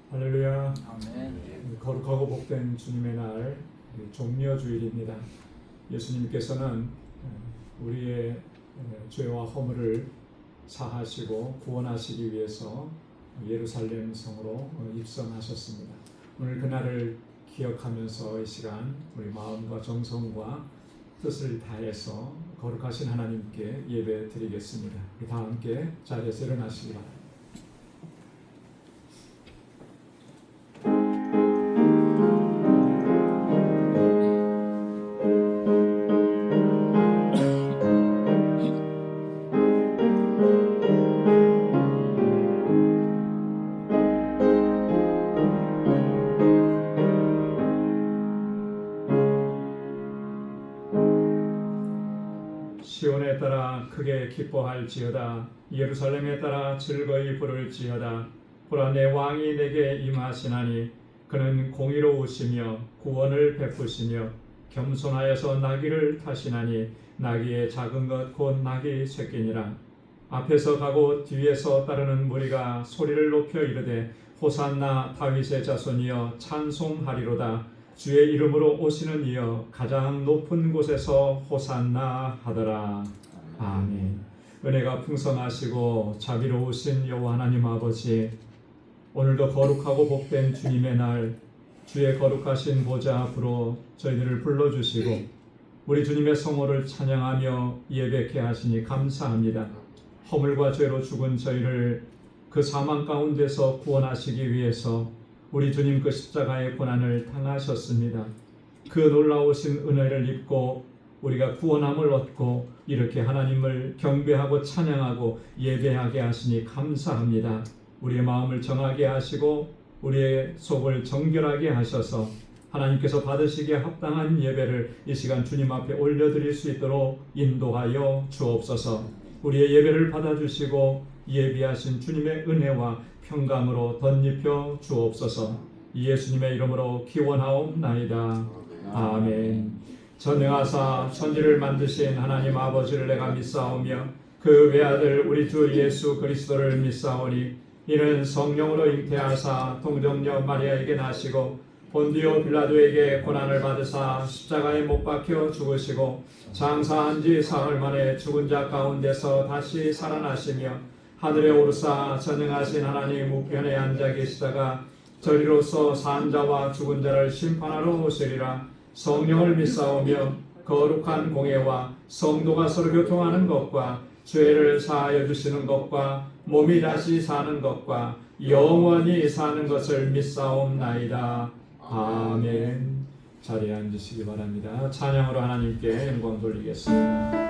할렐루야. 아멘. 거룩하고 복된 주님의 날 종려주일입니다. 예수님께서는 우리의 죄와 허물을 사하시고 구원하시기 위해서 예루살렘 성으로 입성하셨습니다. 오늘 그날을 기억하면서 이 시간 우리 마음과 정성과 뜻을 다해서 거룩하신 하나님께 예배 드리겠습니다. 우리 다 함께 자리에서 일어나시기 바랍니다. 시온에 따라 크게 기뻐할지어다. 예루살렘에 따라 즐거이 부를지어다. 보라, 내 왕이 내게 임하시나니 그는 공의로우시며 구원을 베푸시며 겸손하여서 나귀를 타시나니 나귀의 작은 것 곧 나귀 새끼니라. 앞에서 가고 뒤에서 따르는 무리가 소리를 높여 이르되 호산나 다윗의 자손이여 찬송하리로다. 주의 이름으로 오시는 이여 가장 높은 곳에서 호산나 하더라. 아멘. 은혜가 풍성하시고 자비로우신 여호와 하나님 아버지, 오늘도 거룩하고 복된 주님의 날, 주의 거룩하신 보좌 앞으로 저희들을 불러주시고 우리 주님의 성호를 찬양하며 예배케 하시니 감사합니다. 허물과 죄로 죽은 저희를 그 사망 가운데서 구원하시기 위해서 우리 주님 그 십자가의 고난을 당하셨습니다. 그 놀라우신 은혜를 입고 우리가 구원함을 얻고 이렇게 하나님을 경배하고 찬양하고 예배하게 하시니 감사합니다. 우리의 마음을 정하게 하시고 우리의 속을 정결하게 하셔서 하나님께서 받으시기에 합당한 예배를 이 시간 주님 앞에 올려드릴 수 있도록 인도하여 주옵소서. 우리의 예배를 받아주시고 예비하신 주님의 은혜와 평강으로 덧입혀 주옵소서. 예수님의 이름으로 기원하옵나이다. 아멘. 전능하사 천지를 만드신 하나님 아버지를 내가 믿사오며 그 외아들 우리 주 예수 그리스도를 믿사오니 이는 성령으로 잉태하사 동정녀 마리아에게 나시고 본디오 빌라도에게 고난을 받으사 십자가에 못 박혀 죽으시고 장사한 지 사흘 만에 죽은 자 가운데서 다시 살아나시며 하늘에 오르사 전능하신 하나님 우편에 앉아 계시다가 저리로서 산 자와 죽은 자를 심판하러 오시리라. 성령을 믿사오며 거룩한 공예와 성도가 서로 교통하는 것과 죄를 사하여 주시는 것과 몸이 다시 사는 것과 영원히 사는 것을 믿사옵나이다. 아멘. 자리에 앉으시기 바랍니다. 찬양으로 하나님께 영광 돌리겠습니다.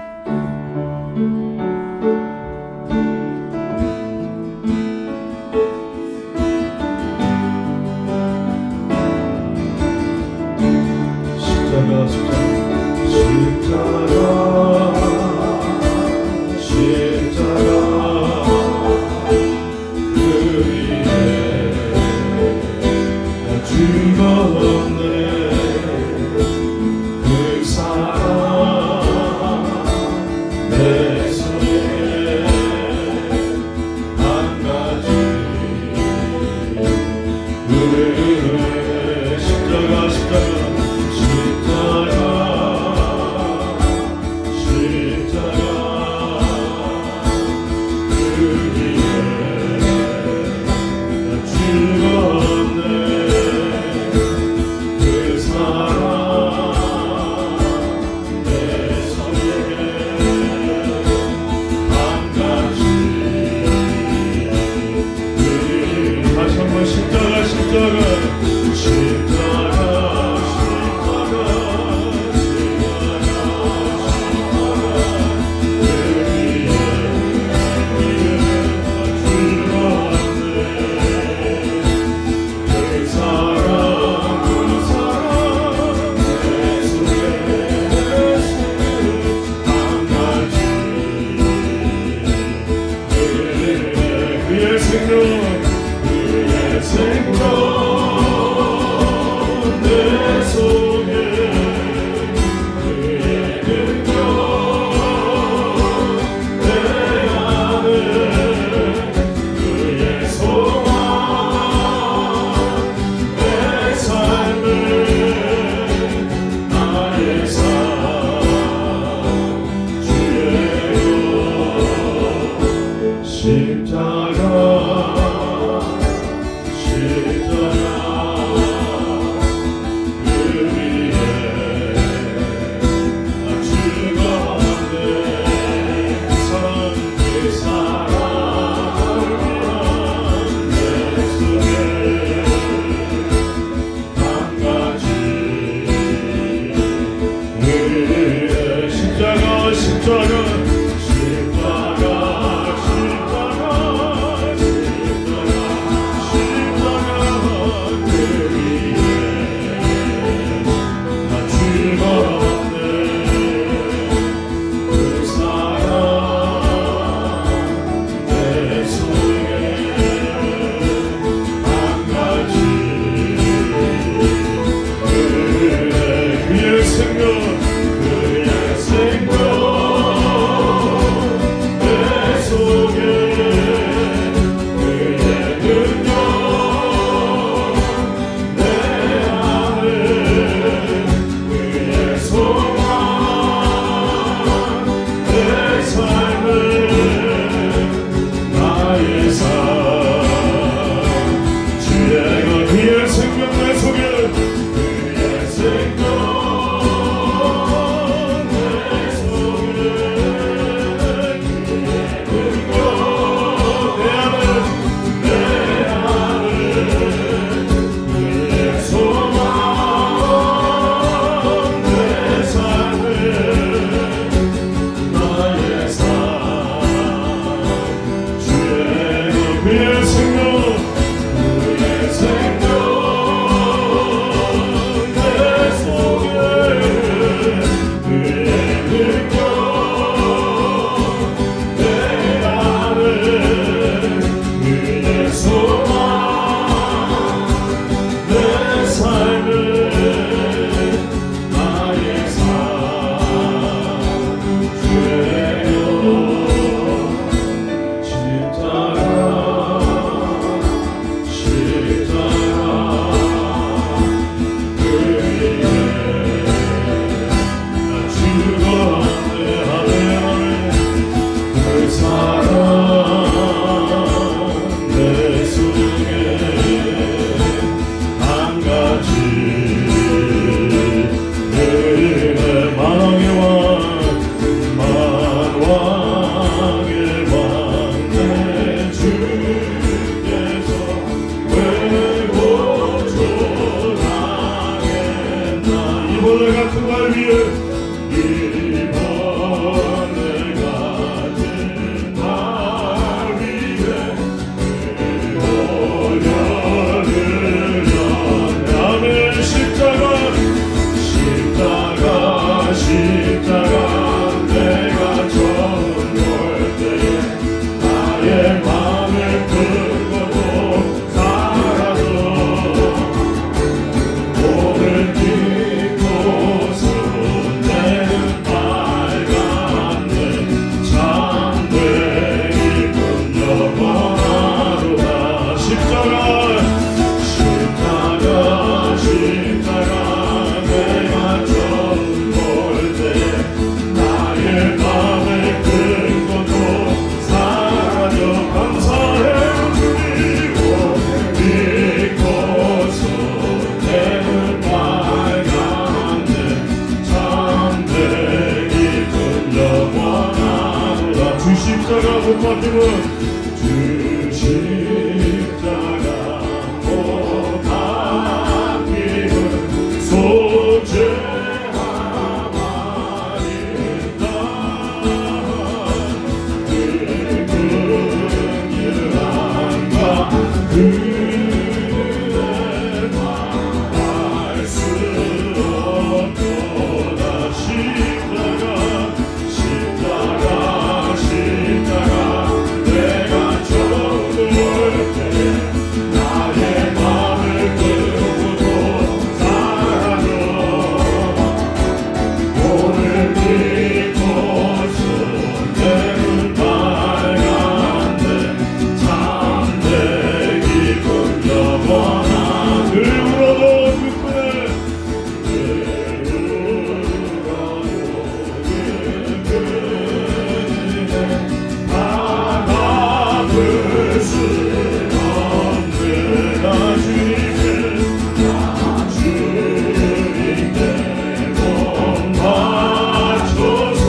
십자가 못 박히면 주 십자가 못 박히면 소재하마리다. 그 긍휼함과 그의 말할 수 없도다. 십자가 내가 정말 때 나의 마음을 끌고 살아줘. 오늘 믿고서 내는 밝았네. 참내 기쁨 영원한 늘 울어도 그뿐에 늘 울어도 그뿐에 아플 수 없는 나 주님께 몸 바쳐서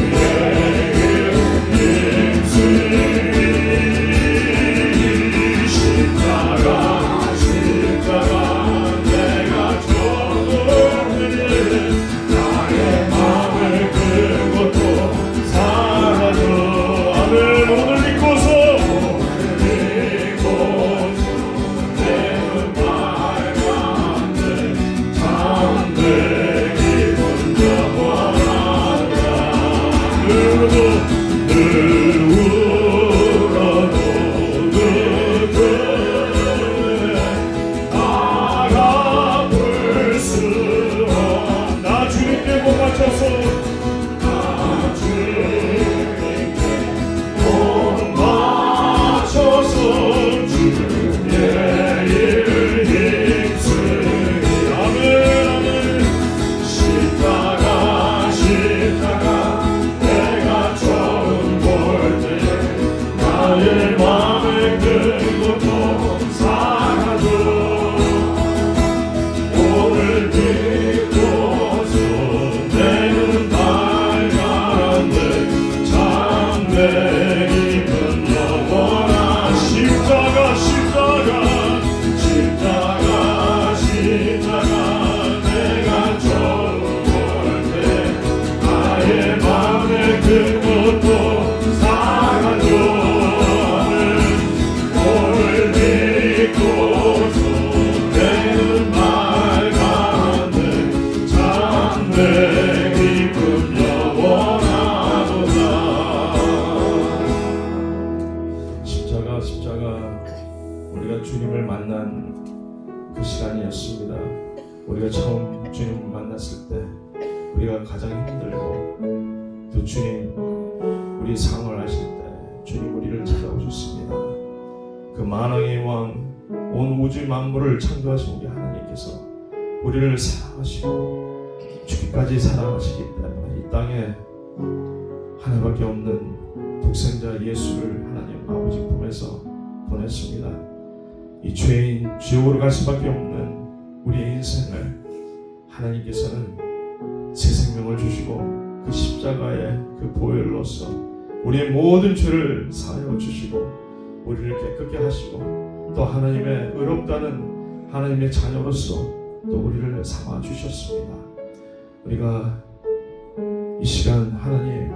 주의 힘쓰리. 십자가 내가 정없는 나의 마음을 끌고 또 살아줘. 아멘. 오늘 믿고서 내는 밝았네. 참내 기쁨 영원하다. 늘 울어도 그뿐에 아플 수 없나. 주님께 못 맞춰서 나 주님께 못 맞춰서 주의 일을 힘쓰리. 아멘 아멘. 십자가 내가 처음 볼 때 나의 마음을 끌고 또 살아줘. 오늘 믿고서 내는 밝았네. 참내 기쁨 영원한 십자가 내가 처음 볼 때 나의 마음을 끌고 또 살아줘. 오늘 믿고서 내는 밝았네. 참내 기쁨 영원하도다. 십자가 우리가 주님을 만난 그 시간이었습니다. 우리가 처음 주님을 만났을 때 우리가 가장 힘들고 또 주님 우리 상황을 아실 때 주님 우리를 찾아오셨습니다. 그 만왕의 왕 온 우주 만물을 창조하신 우리 하나님께서 우리를 사랑하시고 죽기까지 사랑하시기 때문에 이 땅에 하나밖에 없는 독생자 예수를 하나님 아버지 품에서 보냈습니다. 이 죄인 지옥으로 갈 수밖에 없는 우리의 인생을 하나님께서는 새 생명을 주시고 그 십자가의 그 보혈로서 우리의 모든 죄를 사하여 주시고 우리를 깨끗게 하시고 또 하나님의 의롭다는 하나님의 자녀로서 또 우리를 삼아 주셨습니다. 우리가 이 시간 하나님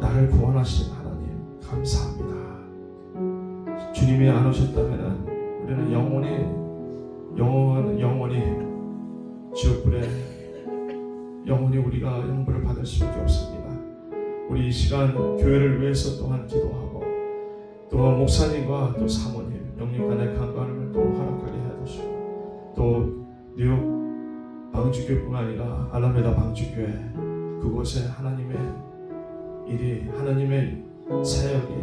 나를 구원하신 하나님 감사합니다. 주님이 안 오셨다면 우리는 영원히 지옥불에 영원히 우리가 형벌을 받을 수밖에 없습니다. 우리 이 시간 교회를 위해서 또한 기도하고 또 목사님과 또 사모님 영육간의 강건함을 또 허락하게 해주시고 또 뉴욕 방주교뿐 아니라 알라메다 방주교회 그곳에 하나님의 일이 하나님의 사역이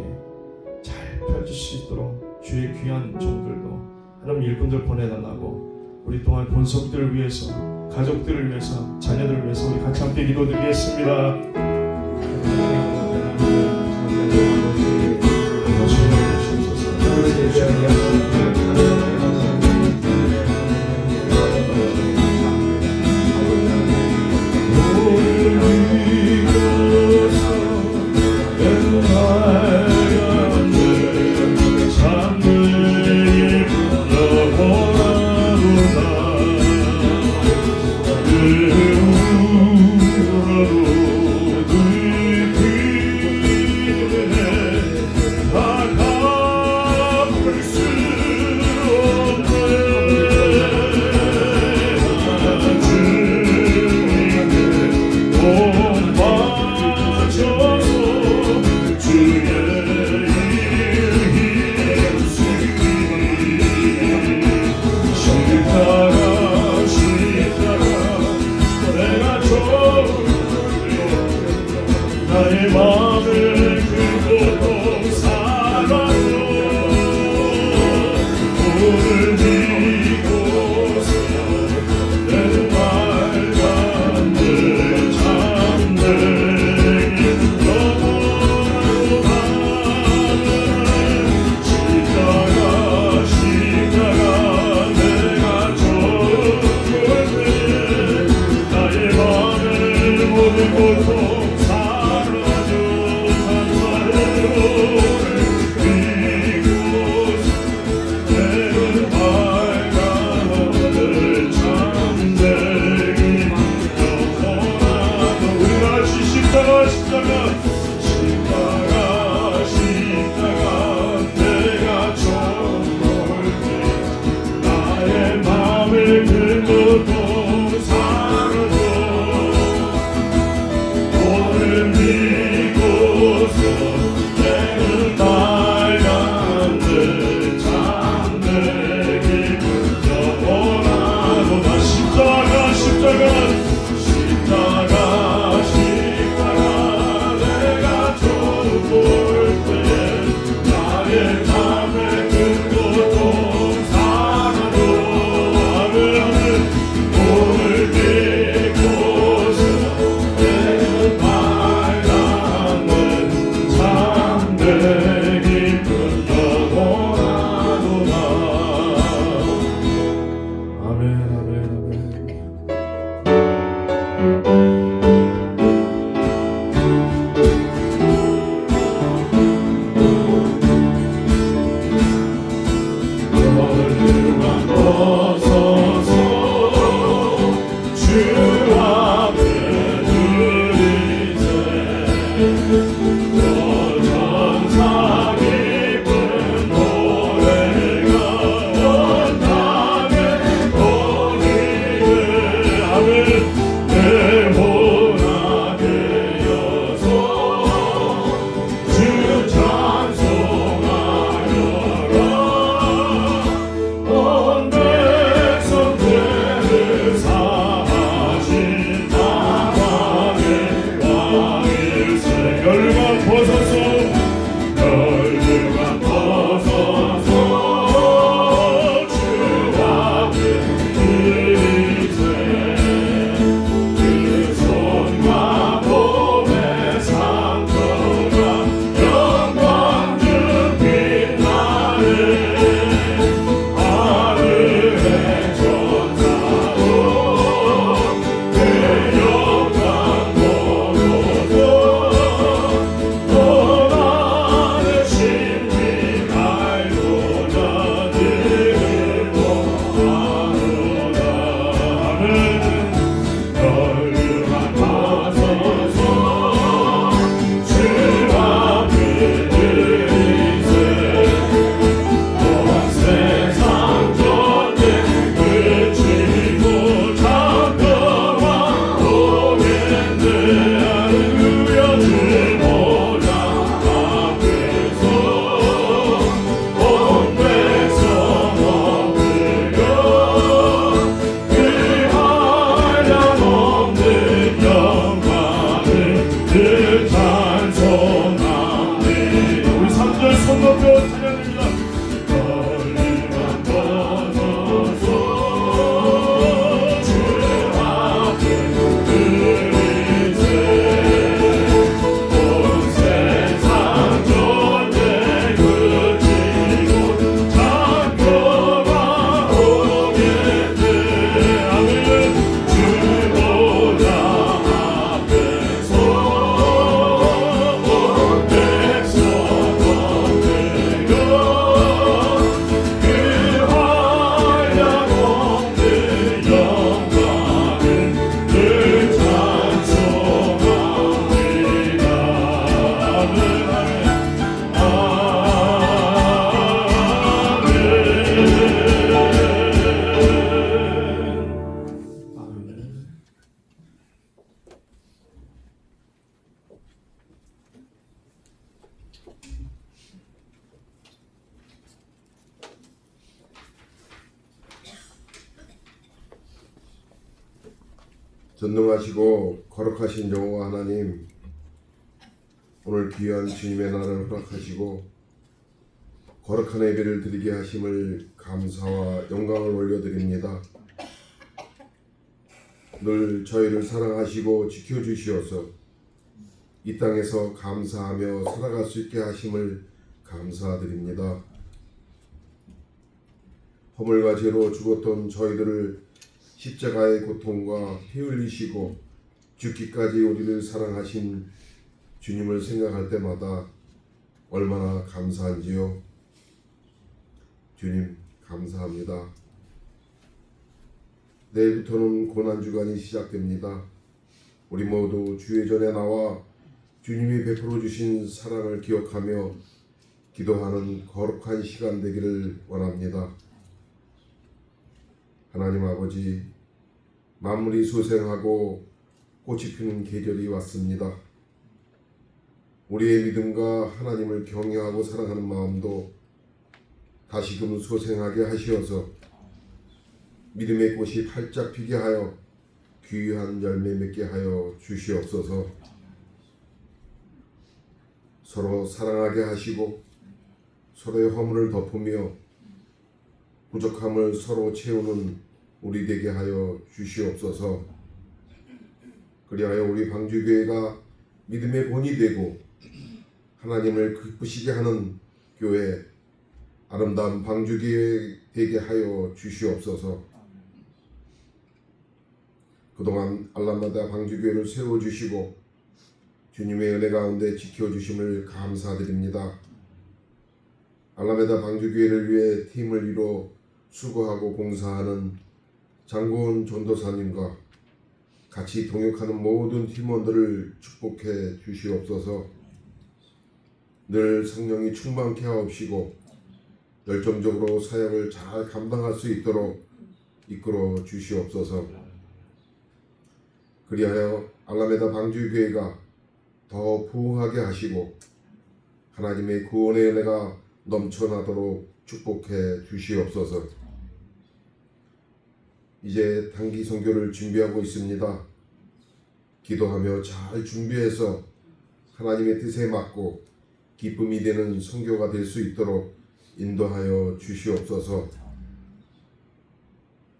잘 펼칠 수 있도록 주의 귀한 종들도 하나님 일꾼들 보내달라고 우리 또한 본속들을 위해서 가족들을 위해서 자녀들을 위해서 우리 같이 함께 기도드리겠습니다. 나의 마음을 그곳 사랑으로 오늘 이곳에 내 말과 늘 잠들기 너무나도 많은 십자가 내가 줬을 때 나의 마음을 모든 고통 온 전능하시고 거룩하신 여호와 하나님, 오늘 귀한 주님의 날을 허락하시고 거룩한 예배를 드리게 하심을 감사와 영광을 올려드립니다. 늘 저희를 사랑하시고 지켜주시어서 이 땅에서 감사하며 살아갈 수 있게 하심을 감사드립니다. 허물과 죄로 죽었던 저희들을 십자가의 고통과 피 흘리시고 죽기까지 우리를 사랑하신 주님을 생각할 때마다 얼마나 감사한지요. 주님 감사합니다. 내일부터는 고난주간이 시작됩니다. 우리 모두 주의 전에 나와 주님이 베풀어 주신 사랑을 기억하며 기도하는 거룩한 시간 되기를 원합니다. 하나님 아버지, 만물이 소생하고 꽃이 피는 계절이 왔습니다. 우리의 믿음과 하나님을 경외하고 사랑하는 마음도 다시금 소생하게 하시어서 믿음의 꽃이 활짝 피게 하여 귀한 열매 맺게 하여 주시옵소서. 서로 사랑하게 하시고 서로의 허물을 덮으며 부족함을 서로 채우는 우리 되게 하여 주시옵소서. 그리하여 우리 방주교회가 믿음의 본이 되고 하나님을 기쁘시게 하는 교회, 아름다운 방주교회 되게 하여 주시옵소서. 그동안 알람마다 방주교회를 세워주시고 주님의 은혜 가운데 지켜주심을 감사드립니다. 알라메다 방주교회를 위해 팀을 이뤄 수고하고 봉사하는 장군 전도사님과 같이 동역하는 모든 팀원들을 축복해 주시옵소서. 늘 성령이 충만케 하옵시고 열정적으로 사역을 잘 감당할 수 있도록 이끌어 주시옵소서. 그리하여 알라메다 방주교회가 더 부흥하게 하시고 하나님의 구원의 은혜가 넘쳐나도록 축복해 주시옵소서. 이제 단기 선교를 준비하고 있습니다. 기도하며 잘 준비해서 하나님의 뜻에 맞고 기쁨이 되는 선교가 될 수 있도록 인도하여 주시옵소서.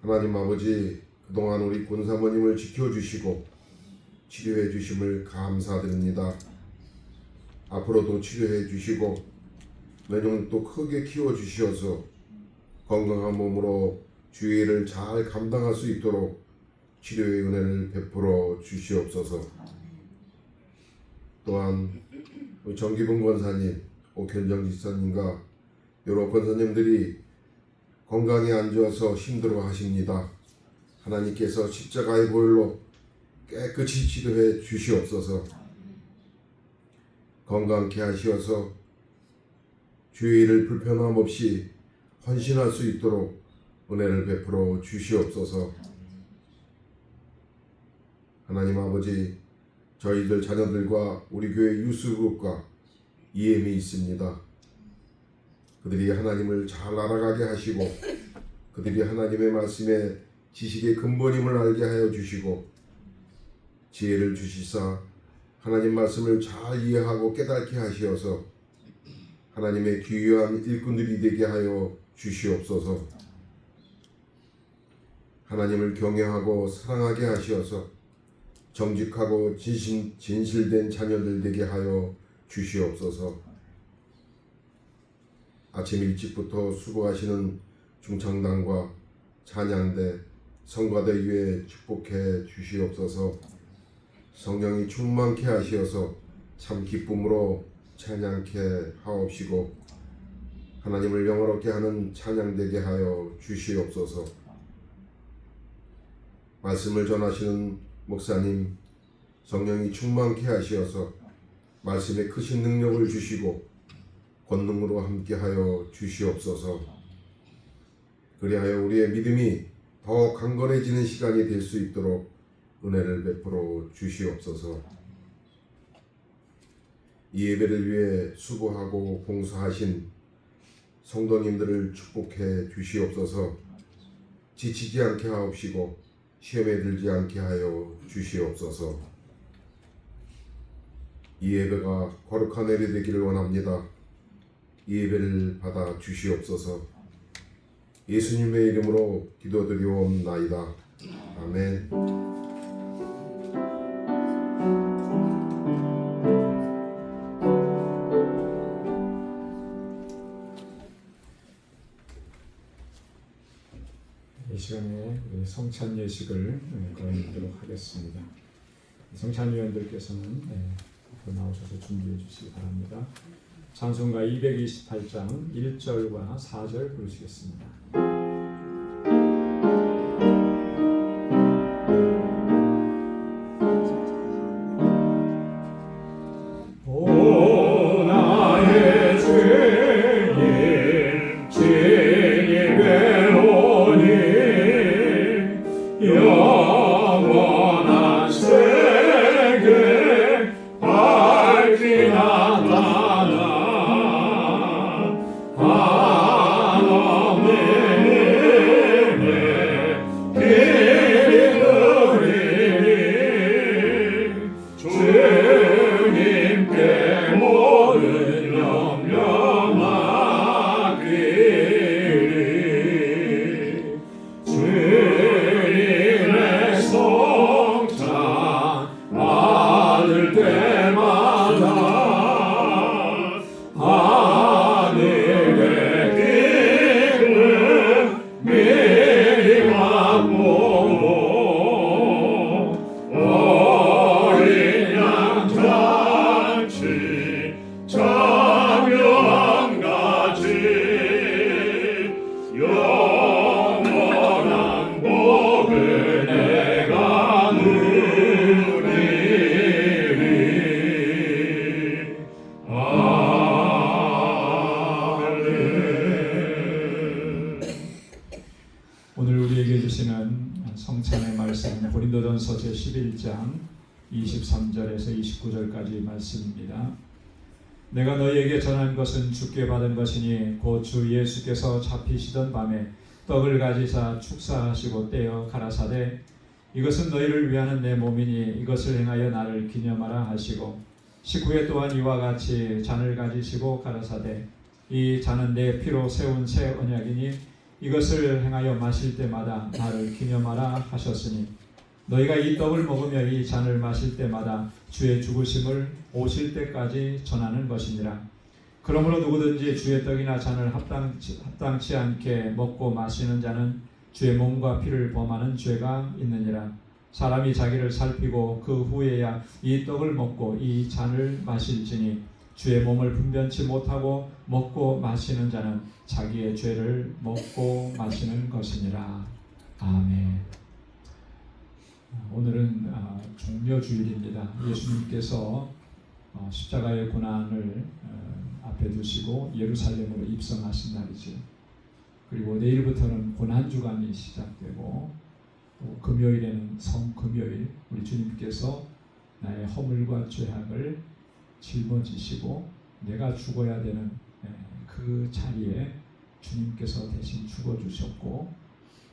하나님 아버지, 그동안 우리 권사모님을 지켜주시고 치료해 주심을 감사드립니다. 앞으로도 치료해 주시고 매년 또 크게 키워 주시어서 건강한 몸으로 주의를 잘 감당할 수 있도록 치료의 은혜를 베풀어 주시옵소서. 또한 우리 정기분 권사님, 오현정 지사님과 여러 권사님들이 건강이 안 좋아서 힘들어 하십니다. 하나님께서 십자가의 보혈로 깨끗이 치료해 주시옵소서. 건강케 하시어서 주의 일을 불편함 없이 헌신할 수 있도록 은혜를 베풀어 주시옵소서. 하나님 아버지, 저희들 자녀들과 우리 교회 유스그룹과 EM이 있습니다. 그들이 하나님을 잘 알아가게 하시고 그들이 하나님의 말씀에 지식의 근본임을 알게 하여 주시고 지혜를 주시사 하나님 말씀을 잘 이해하고 깨닫게 하시어서 하나님의 귀한 일꾼들이 되게 하여 주시옵소서. 하나님을 경외하고 사랑하게 하시어서 정직하고 진실된 자녀들 되게 하여 주시옵소서. 아침 일찍부터 수고하시는 중창단과 찬양대, 성가대 위에 축복해 주시옵소서. 성령이 충만케 하시어서 참 기쁨으로 찬양케 하옵시고 하나님을 영화롭게 하는 찬양되게 하여 주시옵소서. 말씀을 전하시는 목사님, 성령이 충만케 하시어서 말씀에 크신 능력을 주시고 권능으로 함께하여 주시옵소서. 그리하여 우리의 믿음이 더 강건해지는 시간이 될 수 있도록 은혜를 베풀어 주시옵소서. 이 예배를 위해 수고하고 봉사하신 성도님들을 축복해 주시옵소서. 지치지 않게 하옵시고 시험에 들지 않게 하여 주시옵소서. 이 예배가 거룩한 예배 되기를 원합니다. 이 예배를 받아 주시옵소서. 예수님의 이름으로 기도드리옵나이다. 아멘. 이 시간에 우리 성찬 예식을 거행하도록 하겠습니다. 성찬위원들께서는 앞으로 나오셔서 준비해 주시기 바랍니다. 찬송가 228장 1절과 4절 부르시겠습니다. 영원한 세계 밝히 나타나 하나님의 길이 누리니 주님께 모든 영령하기를 주님의 성찬 받을 때마다 하늘의 기름 미리 맛보고 어린 양 잔치 참여한 가지 영원한 복을 내가 누리리. 아멘. 오늘 우리에게 주시는 성찬의 말씀 고린도전서 제11장 23절에서 29절까지 말씀입니다. 내가 너희에게 전한 것은 주께 받은 것이니 곧 주 예수께서 잡히시던 밤에 떡을 가지사 축사하시고 떼어 가라사대 이것은 너희를 위하는 내 몸이니 이것을 행하여 나를 기념하라 하시고 식후에 또한 이와 같이 잔을 가지시고 가라사대 이 잔은 내 피로 세운 새 언약이니 이것을 행하여 마실 때마다 나를 기념하라 하셨으니 너희가 이 떡을 먹으며 이 잔을 마실 때마다 주의 죽으심을 오실 때까지 전하는 것이니라. 그러므로 누구든지 주의 떡이나 잔을 합당치 않게 먹고 마시는 자는 주의 몸과 피를 범하는 죄가 있느니라. 사람이 자기를 살피고 그 후에야 이 떡을 먹고 이 잔을 마실지니 주의 몸을 분변치 못하고 먹고 마시는 자는 자기의 죄를 먹고 마시는 것이니라. 아멘. 오늘은 종려주일입니다. 예수님께서 십자가의 고난을 앞에 두시고 예루살렘으로 입성하신 날이죠. 그리고 내일부터는 고난주간이 시작되고 또 금요일에는 성금요일 우리 주님께서 나의 허물과 죄악을 짊어지시고 내가 죽어야 되는 그 자리에 주님께서 대신 죽어주셨고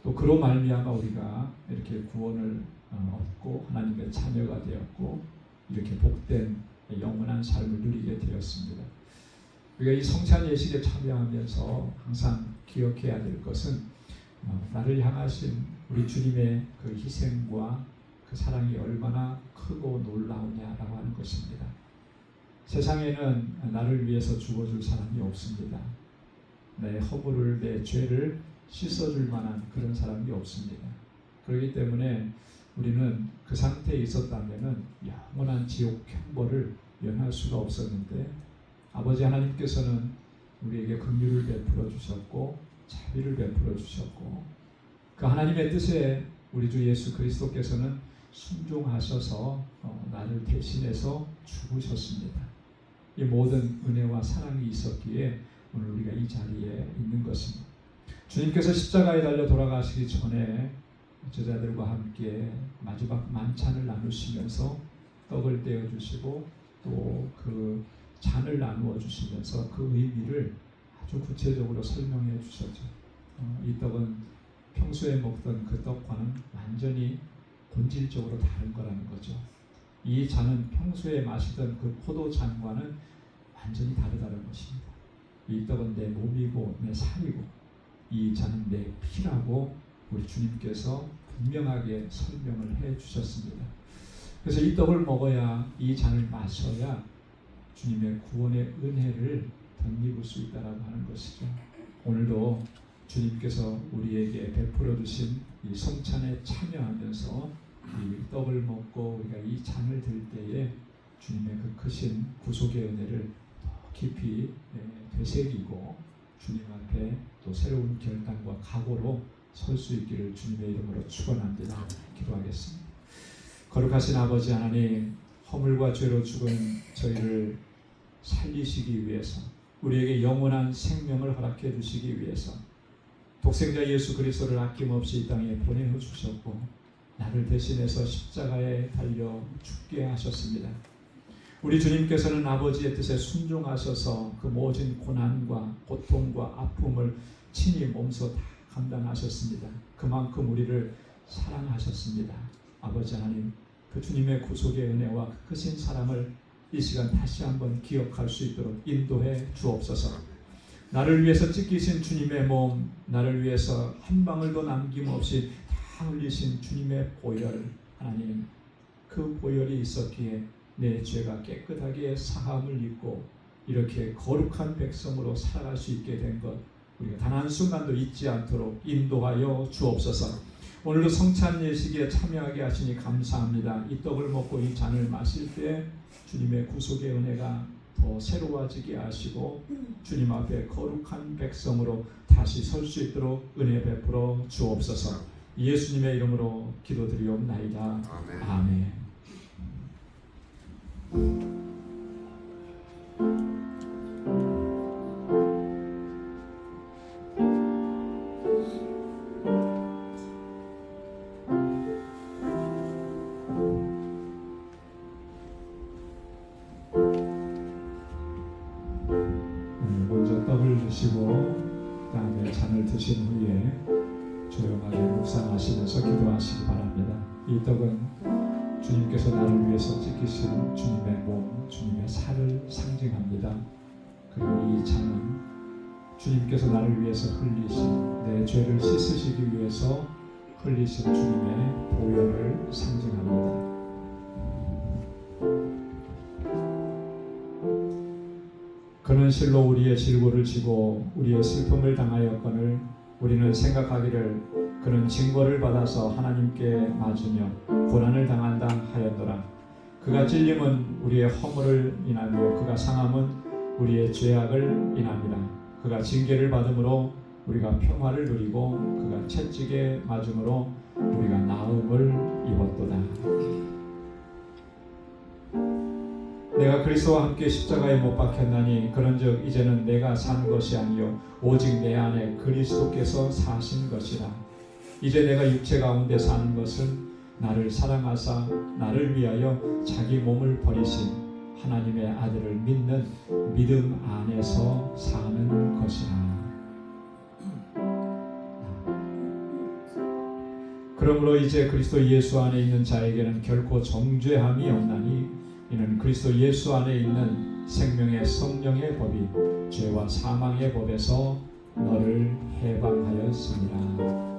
또 그로 말미암아 우리가 이렇게 구원을 얻고 하나님의 자녀가 되었고 이렇게 복된 영원한 삶을 누리게 되었습니다. 우리가 이 성찬 예식에 참여하면서 항상 기억해야 될 것은 나를 향하신 우리 주님의 그 희생과 그 사랑이 얼마나 크고 놀라우냐라고 하는 것입니다. 세상에는 나를 위해서 죽어줄 사람이 없습니다. 내 허물을, 내 죄를 씻어줄 만한 그런 사람이 없습니다. 그렇기 때문에 우리는 그 상태에 있었다면 영원한 지옥 형벌을 면할 수가 없었는데 아버지 하나님께서는 우리에게 긍휼을 베풀어 주셨고 자비를 베풀어 주셨고 그 하나님의 뜻에 우리 주 예수 그리스도께서는 순종하셔서 나를 대신해서 죽으셨습니다. 이 모든 은혜와 사랑이 있었기에 오늘 우리가 이 자리에 있는 것입니다. 주님께서 십자가에 달려 돌아가시기 전에 제자들과 함께 마지막 만찬을 나누시면서 떡을 떼어 주시고 또 그 잔을 나누어 주시면서 그 의미를 아주 구체적으로 설명해 주셨죠. 이 떡은 평소에 먹던 그 떡과는 완전히 본질적으로 다른 거라는 거죠. 이 잔은 평소에 마시던 그 포도잔과는 완전히 다르다는 것입니다. 이 떡은 내 몸이고 내 살이고 이 잔은 내 피라고 우리 주님께서 분명하게 설명을 해 주셨습니다. 그래서 이 떡을 먹어야, 이 잔을 마셔야 주님의 구원의 은혜를 덧입을 수 있다라고 하는 것이죠. 오늘도 주님께서 우리에게 베풀어 주신 이 성찬에 참여하면서 이 떡을 먹고 우리가 이 잔을 들 때에 주님의 그 크신 구속의 은혜를 더 깊이 되새기고 주님 앞에 또 새로운 결단과 각오로 설 수 있기를 주님의 이름으로 축원합니다. 기도하겠습니다. 거룩하신 아버지 하나님, 허물과 죄로 죽은 저희를 살리시기 위해서, 우리에게 영원한 생명을 허락해 주시기 위해서 독생자 예수 그리스도를 아낌없이 이 땅에 보내어 주셨고 나를 대신해서 십자가에 달려 죽게 하셨습니다. 우리 주님께서는 아버지의 뜻에 순종하셔서 그 모든 고난과 고통과 아픔을 친히 몸소 다 감당하셨습니다. 그만큼 우리를 사랑하셨습니다. 아버지 하나님, 그 주님의 구속의 은혜와 그 크신 사랑을 이 시간 다시 한번 기억할 수 있도록 인도해 주옵소서. 나를 위해서 찢기신 주님의 몸, 나를 위해서 한 방울도 남김없이 다 흘리신 주님의 보혈, 하나님, 그 보혈이 있었기에 내 죄가 깨끗하게 사함을 입고 이렇게 거룩한 백성으로 살아갈 수 있게 된 것, 우리가 단 한순간도 잊지 않도록 인도하여 주옵소서. 오늘도 성찬 예식에 참여하게 하시니 감사합니다. 이 떡을 먹고 이 잔을 마실 때 주님의 구속의 은혜가 더 새로워지게 하시고 주님 앞에 거룩한 백성으로 다시 설 수 있도록 은혜 베풀어 주옵소서. 예수님의 이름으로 기도드리옵나이다. 아멘. 먼저 떡을 드시고 그다음에 잔을 드신 후에 조용하게 묵상하시면서 기도하시기 바랍니다. 이 떡은 주님께서 나를 위해서 찢기신 주님의 몸, 주님의 살을 상징합니다. 그리고 이 잔은 주님께서 나를 위해서 흘리신, 내 죄를 씻으시기 위해서 흘리신 주님의 보혈을 상징합니다. 그는 실로 우리의 질고를 지고 우리의 슬픔을 당하였거늘 우리는 생각하기를 그는 징벌을 받아서 하나님께 맞으며 고난을 당한다 하였노라. 그가 찔림은 우리의 허물을 인하며 그가 상함은 우리의 죄악을 인함이라. 그가 징계를 받음으로 우리가 평화를 누리고 그가 채찍에 맞음으로 우리가 나음을 입었도다. 내가 그리스도와 함께 십자가에 못 박혔나니 그런즉 이제는 내가 산 것이 아니요 오직 내 안에 그리스도께서 사신 것이라. 이제 내가 육체 가운데 사는 것은 나를 사랑하사 나를 위하여 자기 몸을 버리신 하나님의 아들을 믿는 믿음 안에서 사는 것이라. 그러므로 이제 그리스도 예수 안에 있는 자에게는 결코 정죄함이 없나니 이는 그리스도 예수 안에 있는 생명의 성령의 법이 죄와 사망의 법에서 너를 해방하였습니다. 아멘.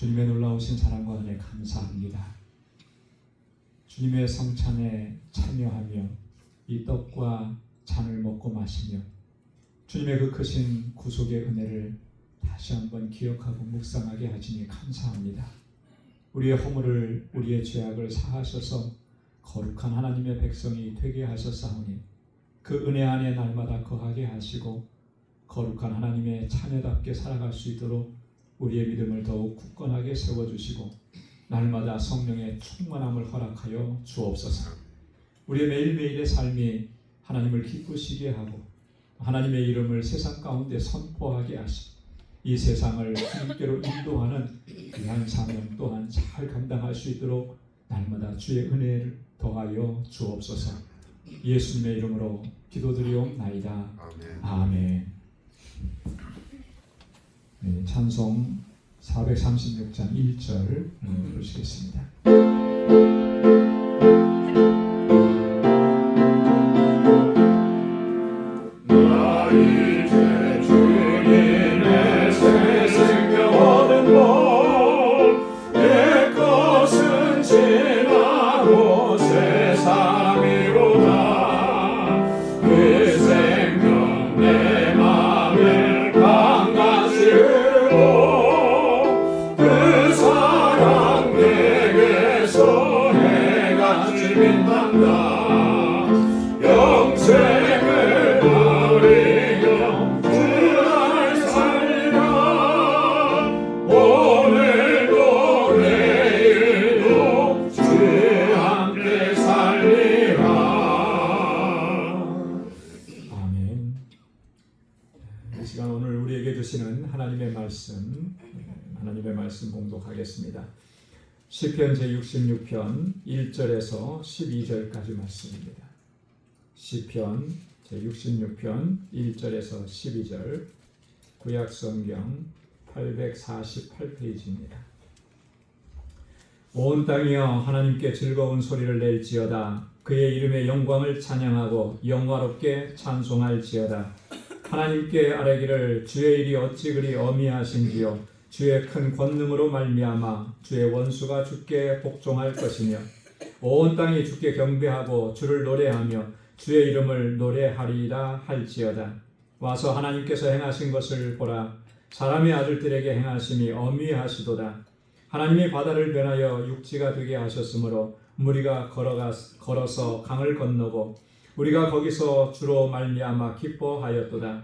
주님의 놀라우신 사랑과 은혜 감사합니다. 주님의 성찬에 참여하며 이 떡과 잔을 먹고 마시며 주님의 그 크신 구속의 은혜를 다시 한번 기억하고 묵상하게 하시니 감사합니다. 우리의 허물을 우리의 죄악을 사하셔서 거룩한 하나님의 백성이 되게 하셨사오니 그 은혜 안에 날마다 거하게 하시고 거룩한 하나님의 자녀답게 살아갈 수 있도록 우리의 믿음을 더욱 굳건하게 세워주시고 날마다 성령의 충만함을 허락하여 주옵소서. 우리의 매일매일의 삶이 하나님을 기쁘시게 하고 하나님의 이름을 세상 가운데 선포하게 하시고 이 세상을 주님께로 인도하는 귀한 사명 또한 잘 감당할 수 있도록 날마다 주의 은혜를 더하여 주옵소서. 예수님의 이름으로 기도드리옵나이다. 아멘. 네, 찬송 436장 1절 부르시겠습니다. 나 이제 주님의 새 생명 얻은 법의 것은 지나고 새 사람이로다. 그 생명 내 맘을 강같이 흐르고 그 사랑 내게서 해같이 빛난다. 영생을 누리며 주 안을 살리라. 오늘도 내일도 주 함께 살리라. 아멘. 이 시간 오늘 우리에게 주시는 하나님의 말씀 봉독하겠습니다. 시편 제66편 1절에서 12절까지 말씀입니다. 시편 제66편 1절에서 12절 구약성경 848페이지입니다. 온 땅이여 하나님께 즐거운 소리를 낼지어다. 그의 이름의 영광을 찬양하고 영화롭게 찬송할지어다. 하나님께 아뢰기를 주의 일이 어찌 그리 어미하신지요. 주의 큰 권능으로 말미암아 주의 원수가 주께 복종할 것이며 온 땅이 주께 경배하고 주를 노래하며 주의 이름을 노래하리라 할지어다. 와서 하나님께서 행하신 것을 보라. 사람의 아들들에게 행하심이 어미하시도다. 하나님이 바다를 변하여 육지가 되게 하셨으므로 무리가 걸어서 강을 건너고 우리가 거기서 주로 말미암아 기뻐하였도다.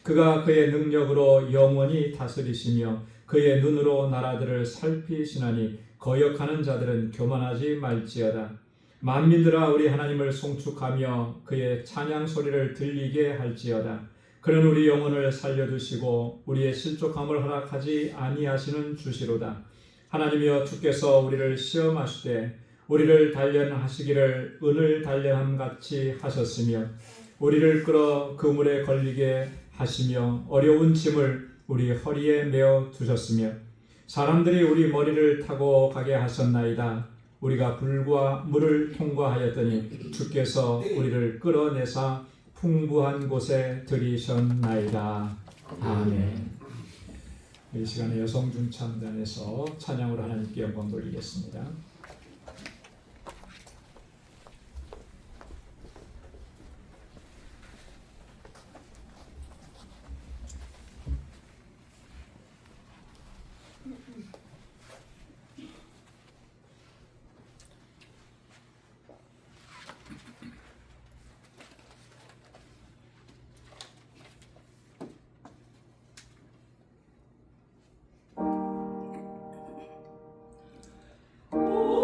그가 그의 능력으로 영원히 다스리시며 그의 눈으로 나라들을 살피시나니 거역하는 자들은 교만하지 말지어다. 만민들아 우리 하나님을 송축하며 그의 찬양 소리를 들리게 할지어다. 그는 우리 영혼을 살려두시고 우리의 실족함을 허락하지 아니하시는 주시로다. 하나님이여 주께서 우리를 시험하시되 우리를 단련하시기를 은을 단련함같이 하셨으며 우리를 끌어 그물에 걸리게 하시며 어려운 짐을 우리 허리에 메어 두셨으며 사람들이 우리 머리를 타고 가게 하셨나이다. 우리가 불과 물을 통과하였더니 주께서 우리를 끌어내사 풍부한 곳에 들이셨나이다. 아멘. 이 시간에 여성중창단에서 찬양으로 하나님께 영광 돌리겠습니다. 오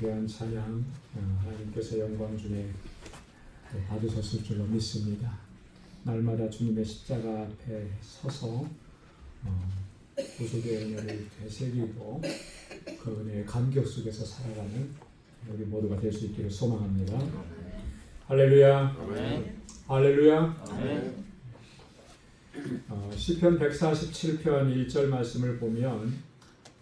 귀한 찬양 하나님께서 영광 중에 받으셨을 줄로 믿습니다. 날마다 주님의 십자가 앞에 서서 구속의 은혜를 되새기고 그 은혜의 감격 속에서 살아가는 우리 모두가 될 수 있기를 소망합니다. 할렐루야. 할렐루야. 시편 147편 1절 말씀을 보면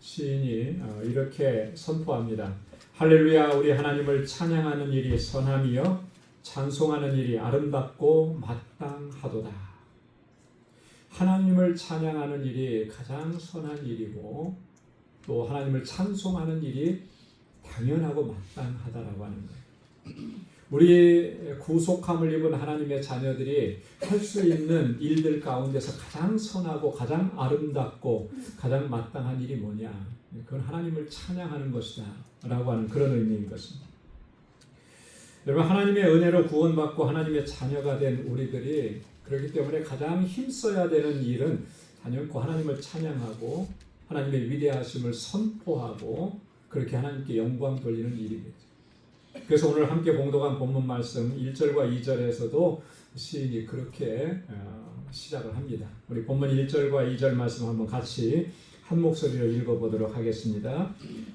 시인이 이렇게 선포합니다. 할렐루야. 우리 하나님을 찬양하는 일이 선함이요 찬송하는 일이 아름답고 마땅하도다. 하나님을 찬양하는 일이 가장 선한 일이고 또 하나님을 찬송하는 일이 당연하고 마땅하다라고 하는 거예요. 우리 구속함을 입은 하나님의 자녀들이 할 수 있는 일들 가운데서 가장 선하고 가장 아름답고 가장 마땅한 일이 뭐냐? 그건 하나님을 찬양하는 것이다 라고 하는 그런 의미인 것입니다. 여러분, 하나님의 은혜로 구원받고 하나님의 자녀가 된 우리들이 그렇기 때문에 가장 힘써야 되는 일은 단연코 하나님을 찬양하고 하나님의 위대하심을 선포하고 그렇게 하나님께 영광 돌리는 일이겠죠. 그래서 오늘 함께 봉독한 본문 말씀 1절과 2절에서도 시인이 그렇게 시작을 합니다. 우리 본문 1절과 2절 말씀 한번 같이 한 목소리로 읽어보도록 하겠습니다.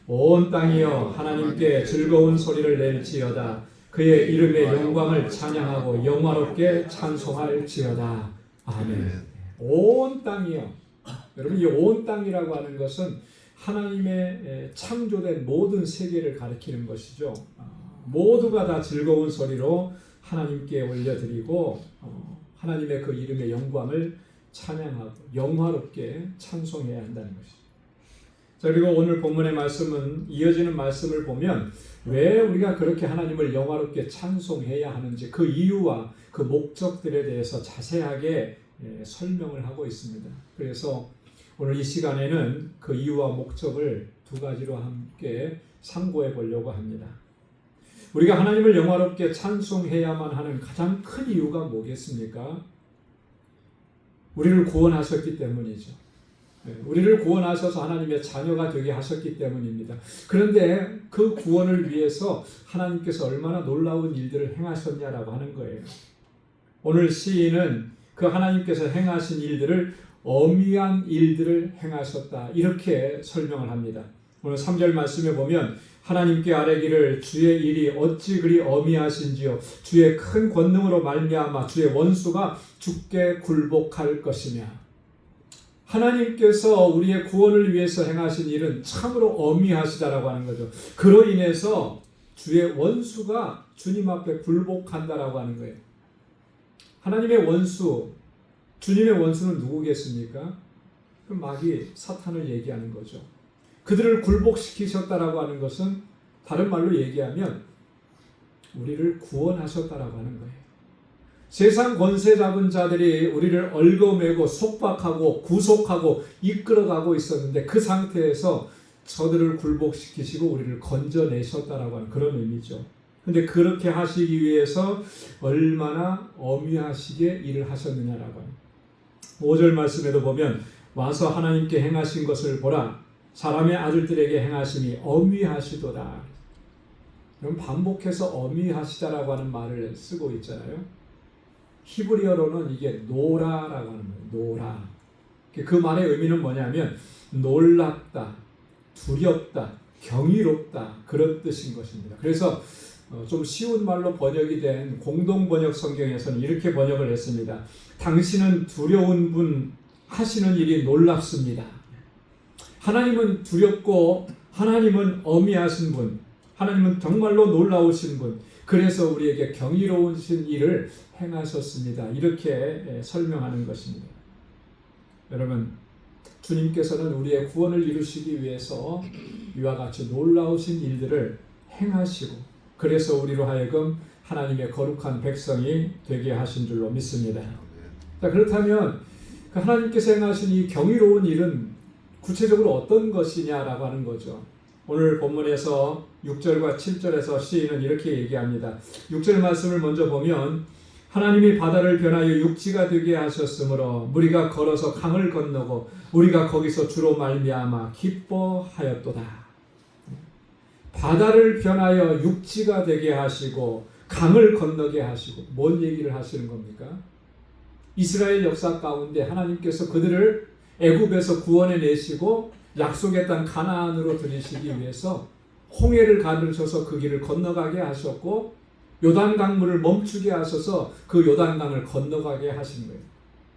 온 땅이여 하나님께 즐거운 소리를 낼지어다. 그의 이름의 영광을 찬양하고 영화롭게 찬송할지어다. 아멘. 온 땅이요. 여러분, 이 온 땅이라고 하는 것은 하나님의 창조된 모든 세계를 가리키는 것이죠. 모두가 다 즐거운 소리로 하나님께 올려드리고 하나님의 그 이름의 영광을 찬양하고 영화롭게 찬송해야 한다는 것이죠. 자, 그리고 오늘 본문의 말씀은 이어지는 말씀을 보면 왜 우리가 그렇게 하나님을 영화롭게 찬송해야 하는지 그 이유와 그 목적들에 대해서 자세하게 설명을 하고 있습니다. 그래서 오늘 이 시간에는 그 이유와 목적을 두 가지로 함께 상고해 보려고 합니다. 우리가 하나님을 영화롭게 찬송해야만 하는 가장 큰 이유가 뭐겠습니까? 우리를 구원하셨기 때문이죠. 우리를 구원하셔서 하나님의 자녀가 되게 하셨기 때문입니다. 그런데 그 구원을 위해서 하나님께서 얼마나 놀라운 일들을 행하셨냐라고 하는 거예요. 오늘 시인은 그 하나님께서 행하신 일들을 어미한 일들을 행하셨다, 이렇게 설명을 합니다. 오늘 3절 말씀에 보면 하나님께 아뢰기를 주의 일이 어찌 그리 어미하신지요 주의 큰 권능으로 말미암아 주의 원수가 죽게 굴복할 것이며, 하나님께서 우리의 구원을 위해서 행하신 일은 참으로 어미하시다라고 하는 거죠. 그로 인해서 주의 원수가 주님 앞에 굴복한다라고 하는 거예요. 하나님의 원수, 주님의 원수는 누구겠습니까? 그 마귀 사탄을 얘기하는 거죠. 그들을 굴복시키셨다라고 하는 것은 다른 말로 얘기하면 우리를 구원하셨다라고 하는 거예요. 세상 권세 잡은 자들이 우리를 얽어매고 속박하고 구속하고 이끌어가고 있었는데 그 상태에서 저들을 굴복시키시고 우리를 건져내셨다라고 하는 그런 의미죠. 근데 그렇게 하시기 위해서 얼마나 어미하시게 일을 하셨느냐라고 합니다. 5절 말씀에도 보면 와서 하나님께 행하신 것을 보라 사람의 아들들에게 행하심이 어미하시도다. 그럼 반복해서 어미하시다라고 하는 말을 쓰고 있잖아요. 히브리어로는 이게 노라라고 하는 거예요. 노라. 그 말의 의미는 뭐냐면 놀랍다, 두렵다, 경이롭다, 그런 뜻인 것입니다. 그래서 좀 쉬운 말로 번역이 된 공동번역 성경에서는 이렇게 번역을 했습니다. 당신은 두려운 분, 하시는 일이 놀랍습니다. 하나님은 두렵고 하나님은 어미하신 분, 하나님은 정말로 놀라우신 분, 그래서 우리에게 경이로우신 일을 행하셨습니다. 이렇게 설명하는 것입니다. 여러분, 주님께서는 우리의 구원을 이루시기 위해서 이와 같이 놀라우신 일들을 행하시고, 그래서 우리로 하여금 하나님의 거룩한 백성이 되게 하신 줄로 믿습니다. 자, 그렇다면 그 하나님께서 행하신 이 경이로운 일은 구체적으로 어떤 것이냐라고 하는 거죠. 오늘 본문에서 6절과 7절에서 시인은 이렇게 얘기합니다. 6절 말씀을 먼저 보면 하나님이 바다를 변하여 육지가 되게 하셨으므로 무리가 걸어서 강을 건너고 우리가 거기서 주로 말미암아 기뻐하였도다. 바다를 변하여 육지가 되게 하시고 강을 건너게 하시고, 뭔 얘기를 하시는 겁니까? 이스라엘 역사 가운데 하나님께서 그들을 애굽에서 구원해 내시고 약속의 땅 가나안으로 들이시기 위해서 홍해를 가르셔서 그 길을 건너가게 하셨고, 요단강물을 멈추게 하셔서 그 요단강을 건너가게 하신 거예요.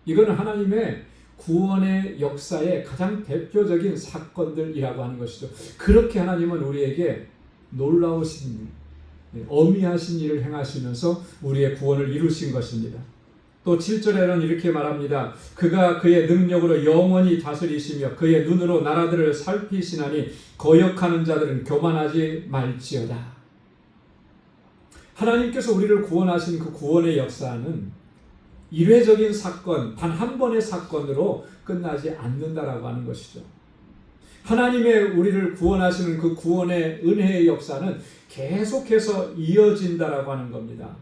이거는 하나님의 구원의 역사의 가장 대표적인 사건들이라고 하는 것이죠. 그렇게 하나님은 우리에게 놀라우신 일, 어미하신 일을 행하시면서 우리의 구원을 이루신 것입니다. 또 7절에는 이렇게 말합니다. 그가 그의 능력으로 영원히 다스리시며 그의 눈으로 나라들을 살피시나니 거역하는 자들은 교만하지 말지어다. 하나님께서 우리를 구원하신 그 구원의 역사는 일회적인 사건, 단 한 번의 사건으로 끝나지 않는다라고 하는 것이죠. 하나님의 우리를 구원하시는 그 구원의 은혜의 역사는 계속해서 이어진다라고 하는 겁니다.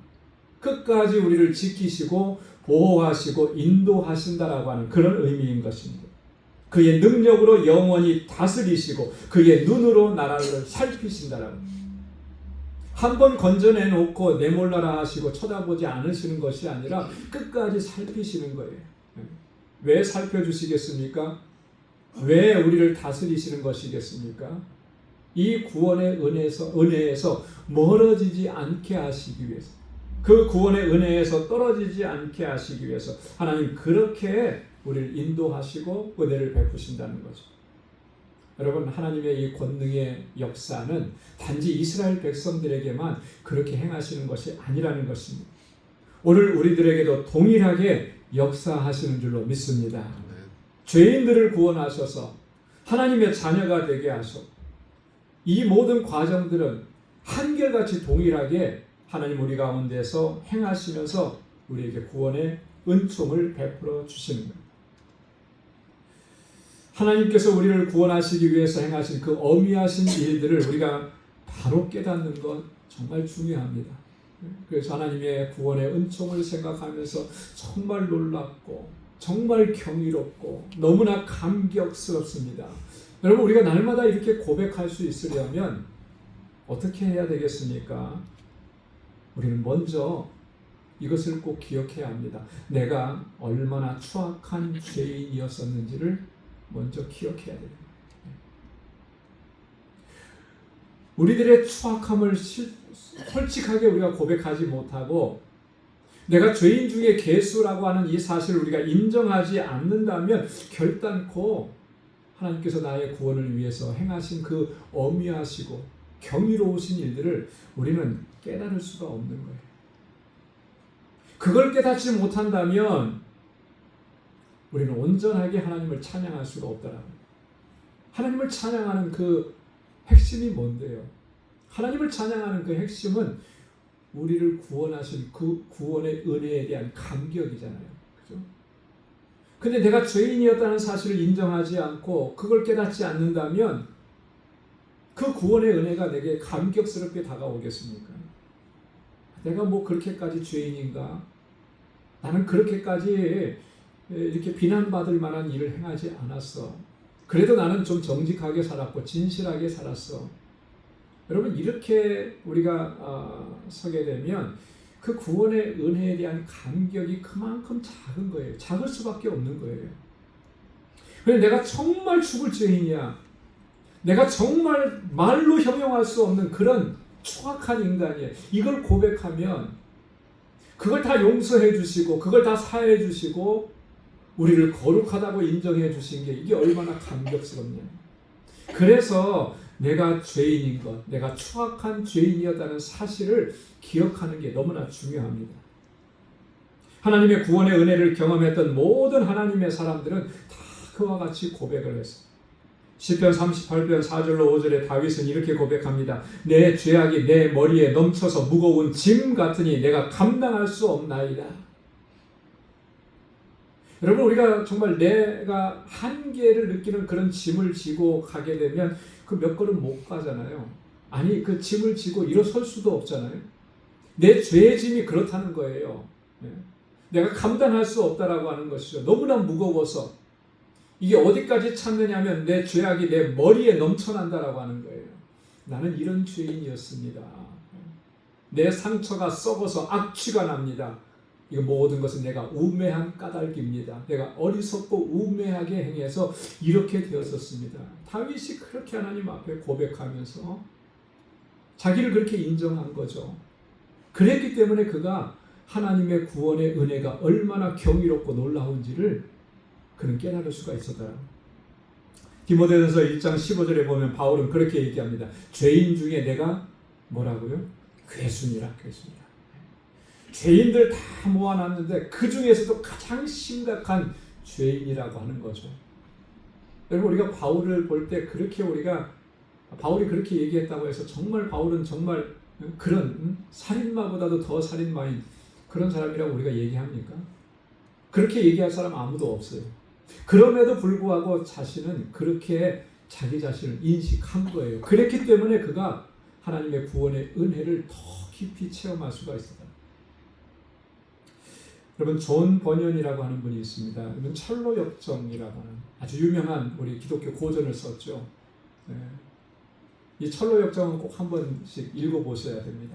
끝까지 우리를 지키시고 보호하시고 인도하신다라고 하는 그런 의미인 것입니다. 그의 능력으로 영원히 다스리시고 그의 눈으로 나라를 살피신다라고. 한 번 건져내놓고 내몰라라 하시고 쳐다보지 않으시는 것이 아니라 끝까지 살피시는 거예요. 왜 살펴주시겠습니까? 왜 우리를 다스리시는 것이겠습니까? 이 구원의 은혜에서 멀어지지 않게 하시기 위해서, 그 구원의 은혜에서 떨어지지 않게 하시기 위해서 하나님 그렇게 우리를 인도하시고 은혜를 베푸신다는 거죠. 여러분, 하나님의 이 권능의 역사는 단지 이스라엘 백성들에게만 그렇게 행하시는 것이 아니라는 것입니다. 오늘 우리들에게도 동일하게 역사하시는 줄로 믿습니다. 죄인들을 구원하셔서 하나님의 자녀가 되게 하셨고, 이 모든 과정들은 한결같이 동일하게 하나님 우리 가운데서 행하시면서 우리에게 구원의 은총을 베풀어 주시는 겁니다. 하나님께서 우리를 구원하시기 위해서 행하신 그 어미하신 일들을 우리가 바로 깨닫는 것 정말 중요합니다. 그래서 하나님의 구원의 은총을 생각하면서 정말 놀랍고 정말 경이롭고 너무나 감격스럽습니다. 여러분, 우리가 날마다 이렇게 고백할 수 있으려면 어떻게 해야 되겠습니까? 우리는 먼저 이것을 꼭 기억해야 합니다. 내가 얼마나 추악한 죄인이었었는지를 먼저 기억해야 됩니다. 우리들의 추악함을 솔직하게 우리가 고백하지 못하고 내가 죄인 중에 괴수라고 하는 이 사실을 우리가 인정하지 않는다면 결단코 하나님께서 나의 구원을 위해서 행하신 그 어미하시고 경이로우신 일들을 우리는 깨달을 수가 없는 거예요. 그걸 깨닫지 못한다면 우리는 온전하게 하나님을 찬양할 수가 없다라는 거예요. 하나님을 찬양하는 그 핵심이 뭔데요? 하나님을 찬양하는 그 핵심은 우리를 구원하신 그 구원의 은혜에 대한 감격이잖아요. 그죠? 근데 내가 죄인이었다는 사실을 인정하지 않고 그걸 깨닫지 않는다면 그 구원의 은혜가 내게 감격스럽게 다가오겠습니까? 내가 뭐 그렇게까지 죄인인가? 나는 그렇게까지 이렇게 비난받을 만한 일을 행하지 않았어. 그래도 나는 좀 정직하게 살았고 진실하게 살았어. 여러분, 이렇게 우리가 서게 되면 그 구원의 은혜에 대한 감격이 그만큼 작은 거예요. 작을 수밖에 없는 거예요. 그런데 내가 정말 죽을 죄인이야. 내가 정말 말로 형용할 수 없는 그런 추악한 인간이에요. 이걸 고백하면 그걸 다 용서해 주시고 그걸 다 사해 주시고 우리를 거룩하다고 인정해 주신 게 이게 얼마나 감격스럽냐. 그래서 내가 죄인인 것, 내가 추악한 죄인이었다는 사실을 기억하는 게 너무나 중요합니다. 하나님의 구원의 은혜를 경험했던 모든 하나님의 사람들은 다 그와 같이 고백을 했어요. 시편 38편 4절로 5절에 다윗은 이렇게 고백합니다. 내 죄악이 내 머리에 넘쳐서 무거운 짐 같으니 내가 감당할 수 없나이다. 여러분, 우리가 정말 내가 한계를 느끼는 그런 짐을 지고 가게 되면 그 몇 걸음 못 가잖아요. 아니, 그 짐을 지고 일어설 수도 없잖아요. 내 죄의 짐이 그렇다는 거예요. 내가 감당할 수 없다라고 하는 것이죠. 너무나 무거워서 이게 어디까지 찾느냐면 내 죄악이 내 머리에 넘쳐난다라고 하는 거예요. 나는 이런 죄인이었습니다. 내 상처가 썩어서 악취가 납니다. 이 모든 것은 내가 우매한 까닭입니다. 내가 어리석고 우매하게 행해서 이렇게 되었었습니다. 다윗이 그렇게 하나님 앞에 고백하면서 자기를 그렇게 인정한 거죠. 그랬기 때문에 그가 하나님의 구원의 은혜가 얼마나 경이롭고 놀라운지를 그는 깨달을 수가 있었다. 디모데전서 1장 15절에 보면 바울은 그렇게 얘기합니다. 죄인 중에 내가 뭐라고요? 괴순이라. 죄인들 다 모아놨는데 그 중에서도 가장 심각한 죄인이라고 하는 거죠. 여러분, 우리가 바울을 볼 때 그렇게 바울이 그렇게 얘기했다고 해서 정말 바울은 정말 그런 살인마보다도 더 살인마인 그런 사람이라고 우리가 얘기합니까? 그렇게 얘기할 사람 아무도 없어요. 그럼에도 불구하고 자신은 그렇게 자기 자신을 인식한 거예요. 그랬기 때문에 그가 하나님의 구원의 은혜를 더 깊이 체험할 수가 있었다. 여러분, 존 번연이라고 하는 분이 있습니다. 이분 철로역정이라고 하는 아주 유명한 우리 기독교 고전을 썼죠. 이 철로역정은 꼭 한 번씩 읽어보셔야 됩니다.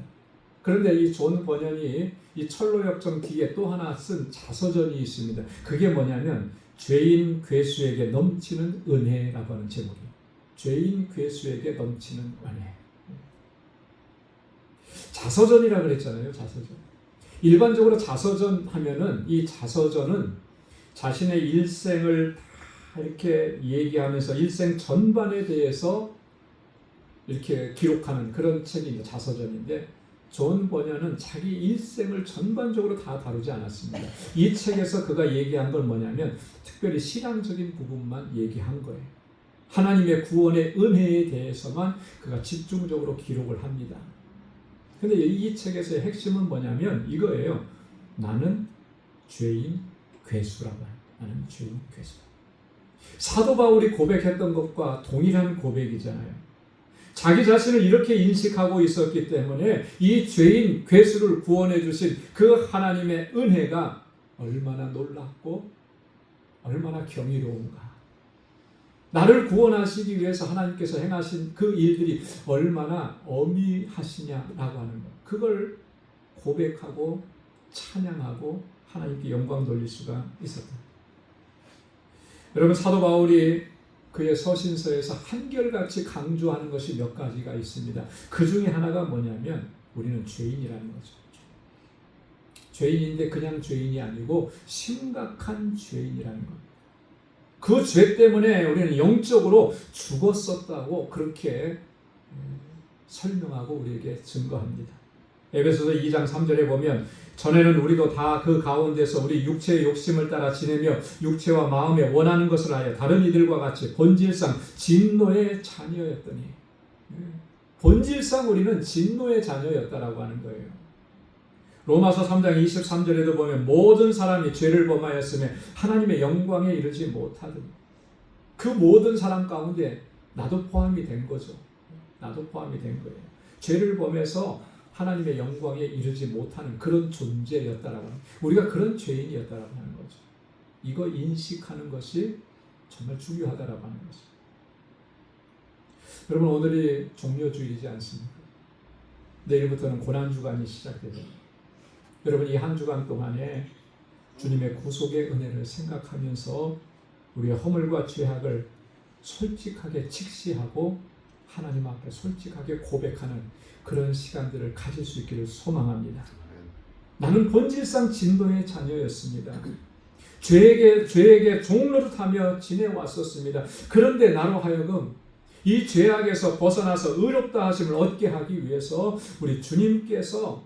그런데 이 존 번연이 이 철로역정 뒤에 또 하나 쓴 자서전이 있습니다. 그게 뭐냐면 죄인 괴수에게 넘치는 은혜라고 하는 제목이에요. 죄인 괴수에게 넘치는 은혜. 자서전이라고 그랬잖아요. 자서전. 일반적으로 자서전 하면은 이 자서전은 자신의 일생을 다 이렇게 얘기하면서 일생 전반에 대해서 이렇게 기록하는 그런 책이 자서전인데 존 번연은 자기 일생을 전반적으로 다 다루지 않았습니다. 이 책에서 그가 얘기한 건 뭐냐면 특별히 신앙적인 부분만 얘기한 거예요. 하나님의 구원의 은혜에 대해서만 그가 집중적으로 기록을 합니다. 근데 이 책에서의 핵심은 뭐냐면 이거예요. 나는 죄인 괴수라고 해요. 나는 죄인 괴수. 사도 바울이 고백했던 것과 동일한 고백이잖아요. 자기 자신을 이렇게 인식하고 있었기 때문에 이 죄인 괴수를 구원해 주신 그 하나님의 은혜가 얼마나 놀랍고 얼마나 경이로운가. 나를 구원하시기 위해서 하나님께서 행하신 그 일들이 얼마나 어미하시냐라고 하는 것. 그걸 고백하고 찬양하고 하나님께 영광 돌릴 수가 있었다. 여러분, 사도 바울이 그의 서신서에서 한결같이 강조하는 것이 몇 가지가 있습니다. 그 중에 하나가 뭐냐면 우리는 죄인이라는 거죠. 죄인인데 그냥 죄인이 아니고 심각한 죄인이라는 것. 그 죄 때문에 우리는 영적으로 죽었었다고 그렇게 설명하고 우리에게 증거합니다. 에베소서 2장 3절에 보면 전에는 우리도 다 그 가운데서 우리 육체의 욕심을 따라 지내며 육체와 마음에 원하는 것을 하여 다른 이들과 같이 본질상 진노의 자녀였더니, 본질상 우리는 진노의 자녀였다라고 하는 거예요. 로마서 3장 23절에도 보면 모든 사람이 죄를 범하였으며 하나님의 영광에 이르지 못하더니, 그 모든 사람 가운데 나도 포함이 된 거죠. 나도 포함이 된 거예요. 죄를 범해서 하나님의 영광에 이르지 못하는 그런 존재였다라고 하는, 우리가 그런 죄인이었다라고 하는 거죠. 이거 인식하는 것이 정말 중요하다라고 하는 거죠. 여러분, 오늘이 종료주일이지 않습니까? 내일부터는 고난주간이 시작되죠. 여러분, 이 한 주간 동안에 주님의 구속의 은혜를 생각하면서 우리의 허물과 죄악을 솔직하게 직시하고 하나님 앞에 솔직하게 고백하는 그런 시간들을 가질 수 있기를 소망합니다. 나는 본질상 진노의 자녀였습니다. 죄에게 종노릇하며 지내왔었습니다. 그런데 나로 하여금 이 죄악에서 벗어나서 의롭다 하심을 얻게 하기 위해서 우리 주님께서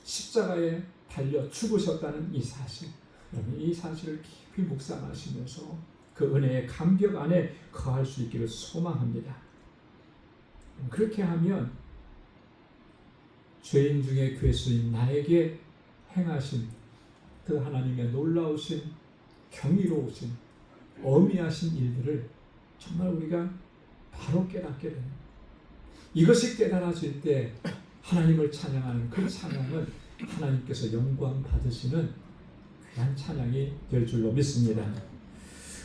십자가에 달려 죽으셨다는 이 사실, 이 사실을 깊이 묵상하시면서 그 은혜의 감격 안에 거할 수 있기를 소망합니다. 그렇게 하면 죄인 중에 괴수인 나에게 행하신 그 하나님의 놀라우신, 경이로우신, 어미하신 일들을 정말 우리가 바로 깨닫게 됩니다. 이것이 깨달아질 때 하나님을 찬양하는 그 찬양은 하나님께서 영광 받으시는 귀한 찬양이 될 줄로 믿습니다.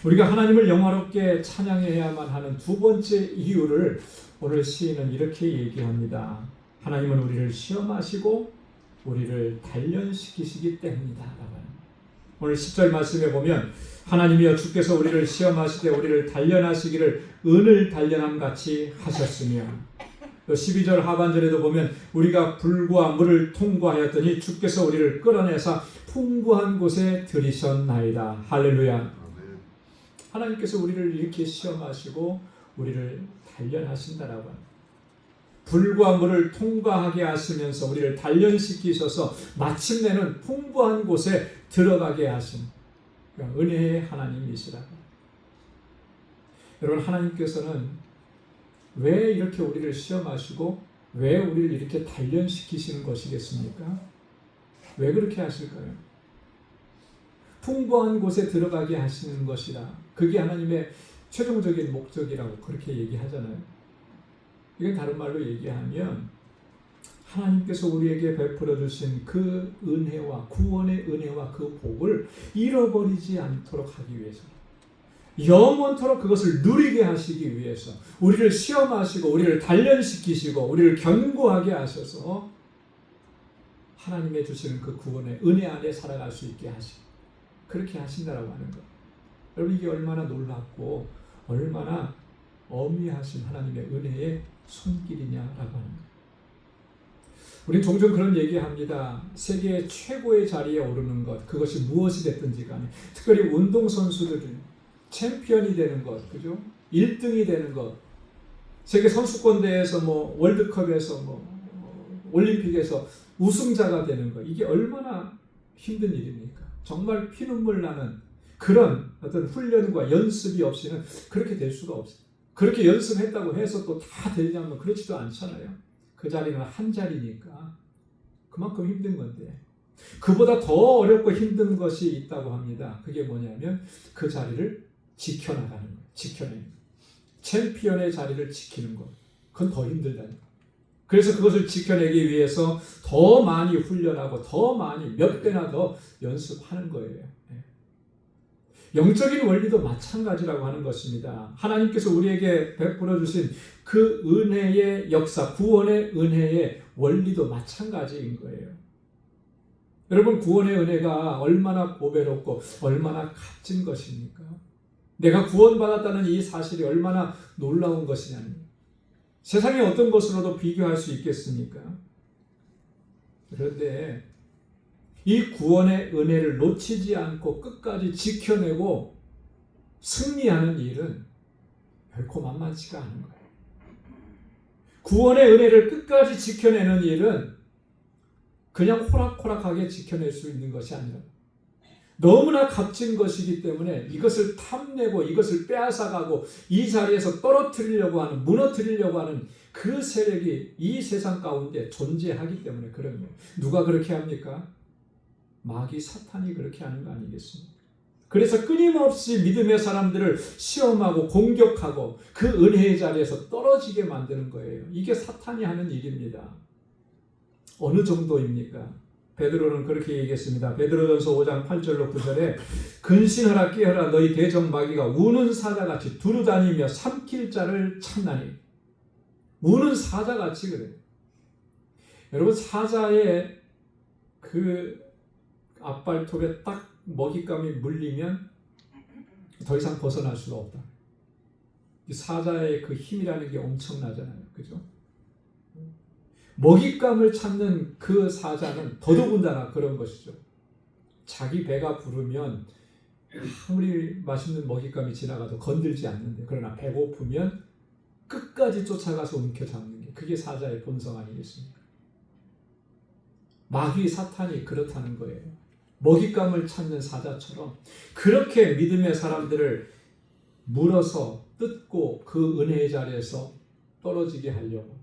우리가 하나님을 영화롭게 찬양해야만 하는 두 번째 이유를 오늘 시인은 이렇게 얘기합니다. 하나님은 우리를 시험하시고 우리를 단련시키시기 때문이다. 오늘 10절 말씀에 보면 하나님이여 주께서 우리를 시험하시되 우리를 단련하시기를 은을 단련함 같이 하셨으며, 또 12절 하반절에도 보면 우리가 불과 물을 통과하였더니 주께서 우리를 끌어내사 풍부한 곳에 들이셨나이다. 할렐루야. 하나님께서 우리를 이렇게 시험하시고 우리를 단련하신다라고 합니다. 불과 물을 통과하게 하시면서 우리를 단련시키셔서 마침내는 풍부한 곳에 들어가게 하신 은혜의 하나님이시라고. 여러분, 하나님께서는 왜 이렇게 우리를 시험하시고 왜 우리를 이렇게 단련시키시는 것이겠습니까? 왜 그렇게 하실까요? 풍부한 곳에 들어가게 하시는 것이라, 그게 하나님의 최종적인 목적이라고 그렇게 얘기하잖아요. 이건 다른 말로 얘기하면 하나님께서 우리에게 베풀어 주신 그 은혜와 구원의 은혜와 그 복을 잃어버리지 않도록 하기 위해서, 영원토록 그것을 누리게 하시기 위해서 우리를 시험하시고 우리를 단련시키시고 우리를 견고하게 하셔서 하나님의 주시는 그 구원의 은혜 안에 살아갈 수 있게 하시고 그렇게 하신다라고 하는 것. 여러분, 이게 얼마나 놀랍고 얼마나 어미하신 하나님의 은혜의 손길이냐라고 하는 것. 우리는 종종 그런 얘기합니다. 세계 최고의 자리에 오르는 것, 그것이 무엇이 됐든지 간에, 특별히 운동선수들이 챔피언이 되는 것, 그죠? 1등이 되는 것, 세계 선수권대회에서 월드컵에서 올림픽에서 우승자가 되는 것, 이게 얼마나 힘든 일입니까? 정말 피눈물 나는 그런 어떤 훈련과 연습이 없이는 그렇게 될 수가 없어요. 그렇게 연습했다고 해서 또 다 되냐면 그렇지도 않잖아요. 그 자리는 한 자리니까 그만큼 힘든 건데, 그보다 더 어렵고 힘든 것이 있다고 합니다. 그게 뭐냐면 그 자리를 지켜나가는 거예요. 지켜내는 거예요. 챔피언의 자리를 지키는 것. 그건 더 힘들다니까. 그래서 그것을 지켜내기 위해서 더 많이 훈련하고 더 많이 몇 배나 더 연습하는 거예요. 영적인 원리도 마찬가지라고 하는 것입니다. 하나님께서 우리에게 베풀어 주신 그 은혜의 역사, 구원의 은혜의 원리도 마찬가지인 거예요. 여러분, 구원의 은혜가 얼마나 보배롭고 얼마나 값진 것입니까? 내가 구원받았다는 이 사실이 얼마나 놀라운 것이냐니, 세상의 어떤 것으로도 비교할 수 있겠습니까? 그런데 이 구원의 은혜를 놓치지 않고 끝까지 지켜내고 승리하는 일은 결코 만만치가 않은 거예요. 구원의 은혜를 끝까지 지켜내는 일은 그냥 호락호락하게 지켜낼 수 있는 것이 아니라 너무나 값진 것이기 때문에 이것을 탐내고 이것을 빼앗아가고 이 자리에서 떨어뜨리려고 하는, 무너뜨리려고 하는 그 세력이 이 세상 가운데 존재하기 때문에 그런 거예요. 누가 그렇게 합니까? 마귀 사탄이 그렇게 하는 거 아니겠습니까? 그래서 끊임없이 믿음의 사람들을 시험하고 공격하고 그 은혜의 자리에서 떨어지게 만드는 거예요. 이게 사탄이 하는 일입니다. 어느 정도입니까? 베드로는 그렇게 얘기했습니다. 베드로전서 5장 8절로 9절에 근신하라 깨어라 너희 대적 마귀가 우는 사자같이 두루다니며 삼킬 자를 찾나니. 우는 사자같이 그래요. 여러분, 사자의 그 앞발톱에 딱 먹잇감이 물리면 더 이상 벗어날 수가 없다. 이 사자의 그 힘이라는 게 엄청나잖아요. 그죠? 먹잇감을 찾는 그 사자는 더더군다나 그런 것이죠. 자기 배가 부르면 아무리 맛있는 먹잇감이 지나가도 건들지 않는데, 그러나 배고프면 끝까지 쫓아가서 움켜잡는 게 그게 사자의 본성 아니겠습니까? 마귀 사탄이 그렇다는 거예요. 먹잇감을 찾는 사자처럼 그렇게 믿음의 사람들을 물어서 뜯고 그 은혜의 자리에서 떨어지게 하려고.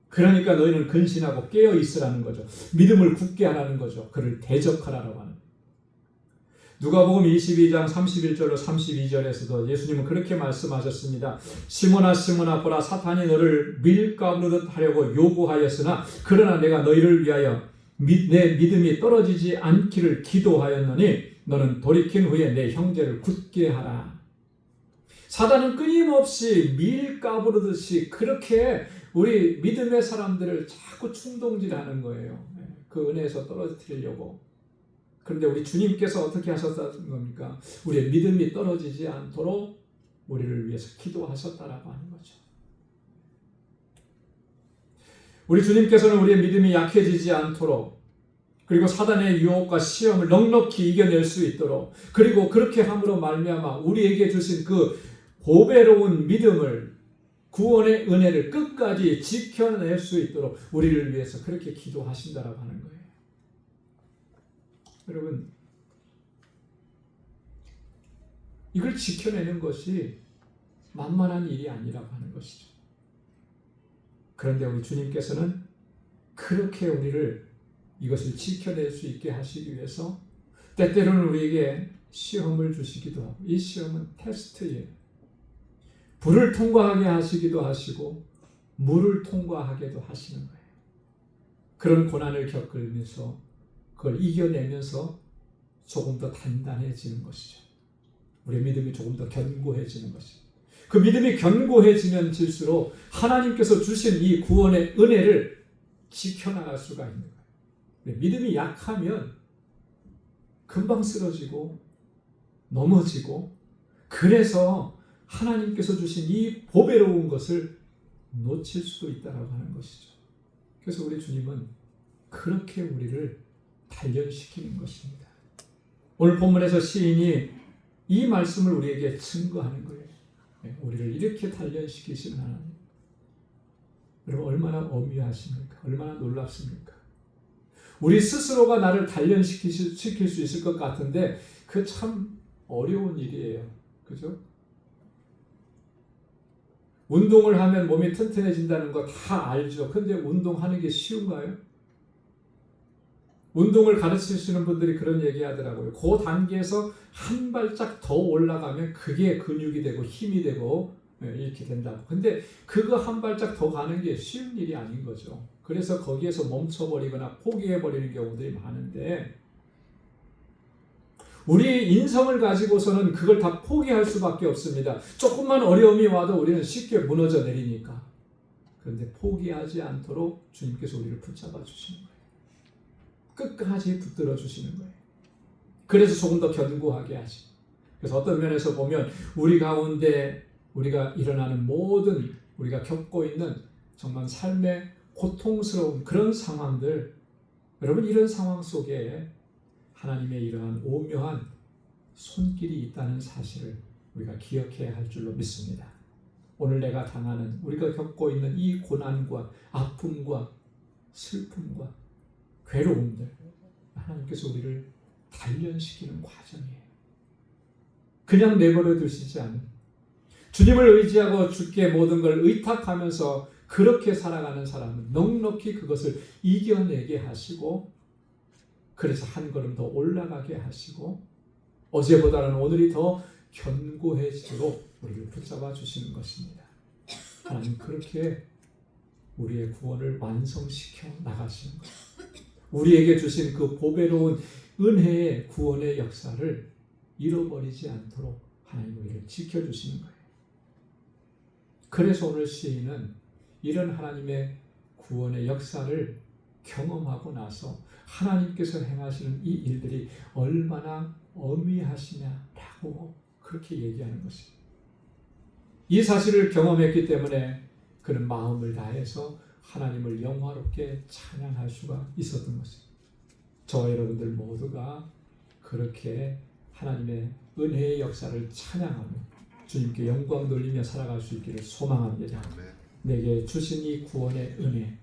그러니까 너희는 근신하고 깨어 있으라는 거죠. 믿음을 굳게 하라는 거죠. 그를 대적하라고 하는. 누가복음 22장 31절로 32절에서도 예수님은 그렇게 말씀하셨습니다. 시몬아 시몬아 보라 사탄이 너를 밀가루듯 하려고 요구하였으나 그러나 내가 너희를 위하여 내 믿음이 떨어지지 않기를 기도하였노니 너는 돌이킨 후에 내 형제를 굳게 하라. 사단은 끊임없이 밀가루듯이 그렇게 우리 믿음의 사람들을 자꾸 충동질하는 거예요. 그 은혜에서 떨어뜨리려고. 그런데 우리 주님께서 어떻게 하셨다는 겁니까? 우리의 믿음이 떨어지지 않도록 우리를 위해서 기도하셨다라고 하는 거죠. 우리 주님께서는 우리의 믿음이 약해지지 않도록, 그리고 사단의 유혹과 시험을 넉넉히 이겨낼 수 있도록, 그리고 그렇게 함으로 말미암아 우리에게 주신 그 보배로운 믿음을, 구원의 은혜를 끝까지 지켜낼 수 있도록 우리를 위해서 그렇게 기도하신다라고 하는 거예요. 여러분, 이걸 지켜내는 것이 만만한 일이 아니라고 하는 것이죠. 그런데 우리 주님께서는 그렇게 우리를 이것을 지켜낼 수 있게 하시기 위해서 때때로는 우리에게 시험을 주시기도 하고, 이 시험은 테스트예요. 불을 통과하게 하시기도 하시고 물을 통과하게도 하시는 거예요. 그런 고난을 겪으면서 그걸 이겨내면서 조금 더 단단해지는 것이죠. 우리의 믿음이 조금 더 견고해지는 것이죠. 그 믿음이 견고해지면 질수록 하나님께서 주신 이 구원의 은혜를 지켜나갈 수가 있는 거예요. 믿음이 약하면 금방 쓰러지고 넘어지고, 그래서 하나님께서 주신 이 보배로운 것을 놓칠 수도 있다고 하는 것이죠. 그래서 우리 주님은 그렇게 우리를 단련시키는 것입니다. 오늘 본문에서 시인이 이 말씀을 우리에게 증거하는 거예요. 우리를 이렇게 단련시키시는 하나님. 여러분, 얼마나 엄위하십니까? 얼마나 놀랍습니까? 우리 스스로가 나를 단련시킬 수 있을 것 같은데 그 참 어려운 일이에요. 그죠? 운동을 하면 몸이 튼튼해진다는 거 다 알죠. 근데 운동하는 게 쉬운가요? 운동을 가르치시는 분들이 그런 얘기 하더라고요. 그 단계에서 한 발짝 더 올라가면 그게 근육이 되고 힘이 되고 이렇게 된다고. 근데 그거 한 발짝 더 가는 게 쉬운 일이 아닌 거죠. 그래서 거기에서 멈춰버리거나 포기해버리는 경우들이 많은데, 우리 인성을 가지고서는 그걸 다 포기할 수밖에 없습니다. 조금만 어려움이 와도 우리는 쉽게 무너져 내리니까. 그런데 포기하지 않도록 주님께서 우리를 붙잡아 주시는 거예요. 끝까지 붙들어 주시는 거예요. 그래서 조금 더 견고하게 하시. 그래서 어떤 면에서 보면 우리 가운데 우리가 일어나는 모든, 우리가 겪고 있는 정말 삶의 고통스러운 그런 상황들, 여러분 이런 상황 속에 하나님의 이러한 오묘한 손길이 있다는 사실을 우리가 기억해야 할 줄로 믿습니다. 오늘 내가 당하는, 우리가 겪고 있는 이 고난과 아픔과 슬픔과 괴로움들, 하나님께서 우리를 단련시키는 과정이에요. 그냥 내버려 두시지 않은, 주님을 의지하고 주께 모든 걸 의탁하면서 그렇게 살아가는 사람은 넉넉히 그것을 이겨내게 하시고, 그래서 한 걸음 더 올라가게 하시고, 어제보다는 오늘이 더 견고해지도록 우리를 붙잡아 주시는 것입니다. 하나님 그렇게 우리의 구원을 완성시켜 나가시는 것, 우리에게 주신 그 보배로운 은혜의 구원의 역사를 잃어버리지 않도록 하나님 우리를 지켜주시는 거예요. 그래서 오늘 시인은 이런 하나님의 구원의 역사를 경험하고 나서 하나님께서 행하시는 이 일들이 얼마나 어미하시냐라고 그렇게 얘기하는 것입니다. 이 사실을 경험했기 때문에 그는 마음을 다해서 하나님을 영화롭게 찬양할 수가 있었던 것입니다. 저와 여러분들 모두가 그렇게 하나님의 은혜의 역사를 찬양하며 주님께 영광 돌리며 살아갈 수 있기를 소망합니다. 내게 주신 이 구원의 은혜,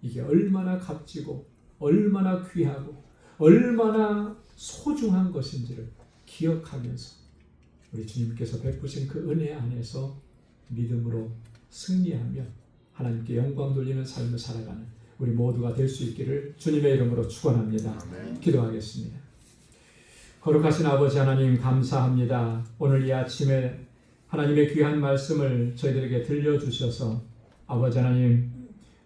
이게 얼마나 값지고 얼마나 귀하고 얼마나 소중한 것인지를 기억하면서 우리 주님께서 베푸신 그 은혜 안에서 믿음으로 승리하며 하나님께 영광 돌리는 삶을 살아가는 우리 모두가 될 수 있기를 주님의 이름으로 축원합니다. 기도하겠습니다. 거룩하신 아버지 하나님 감사합니다. 오늘 이 아침에 하나님의 귀한 말씀을 저희들에게 들려주셔서 아버지 하나님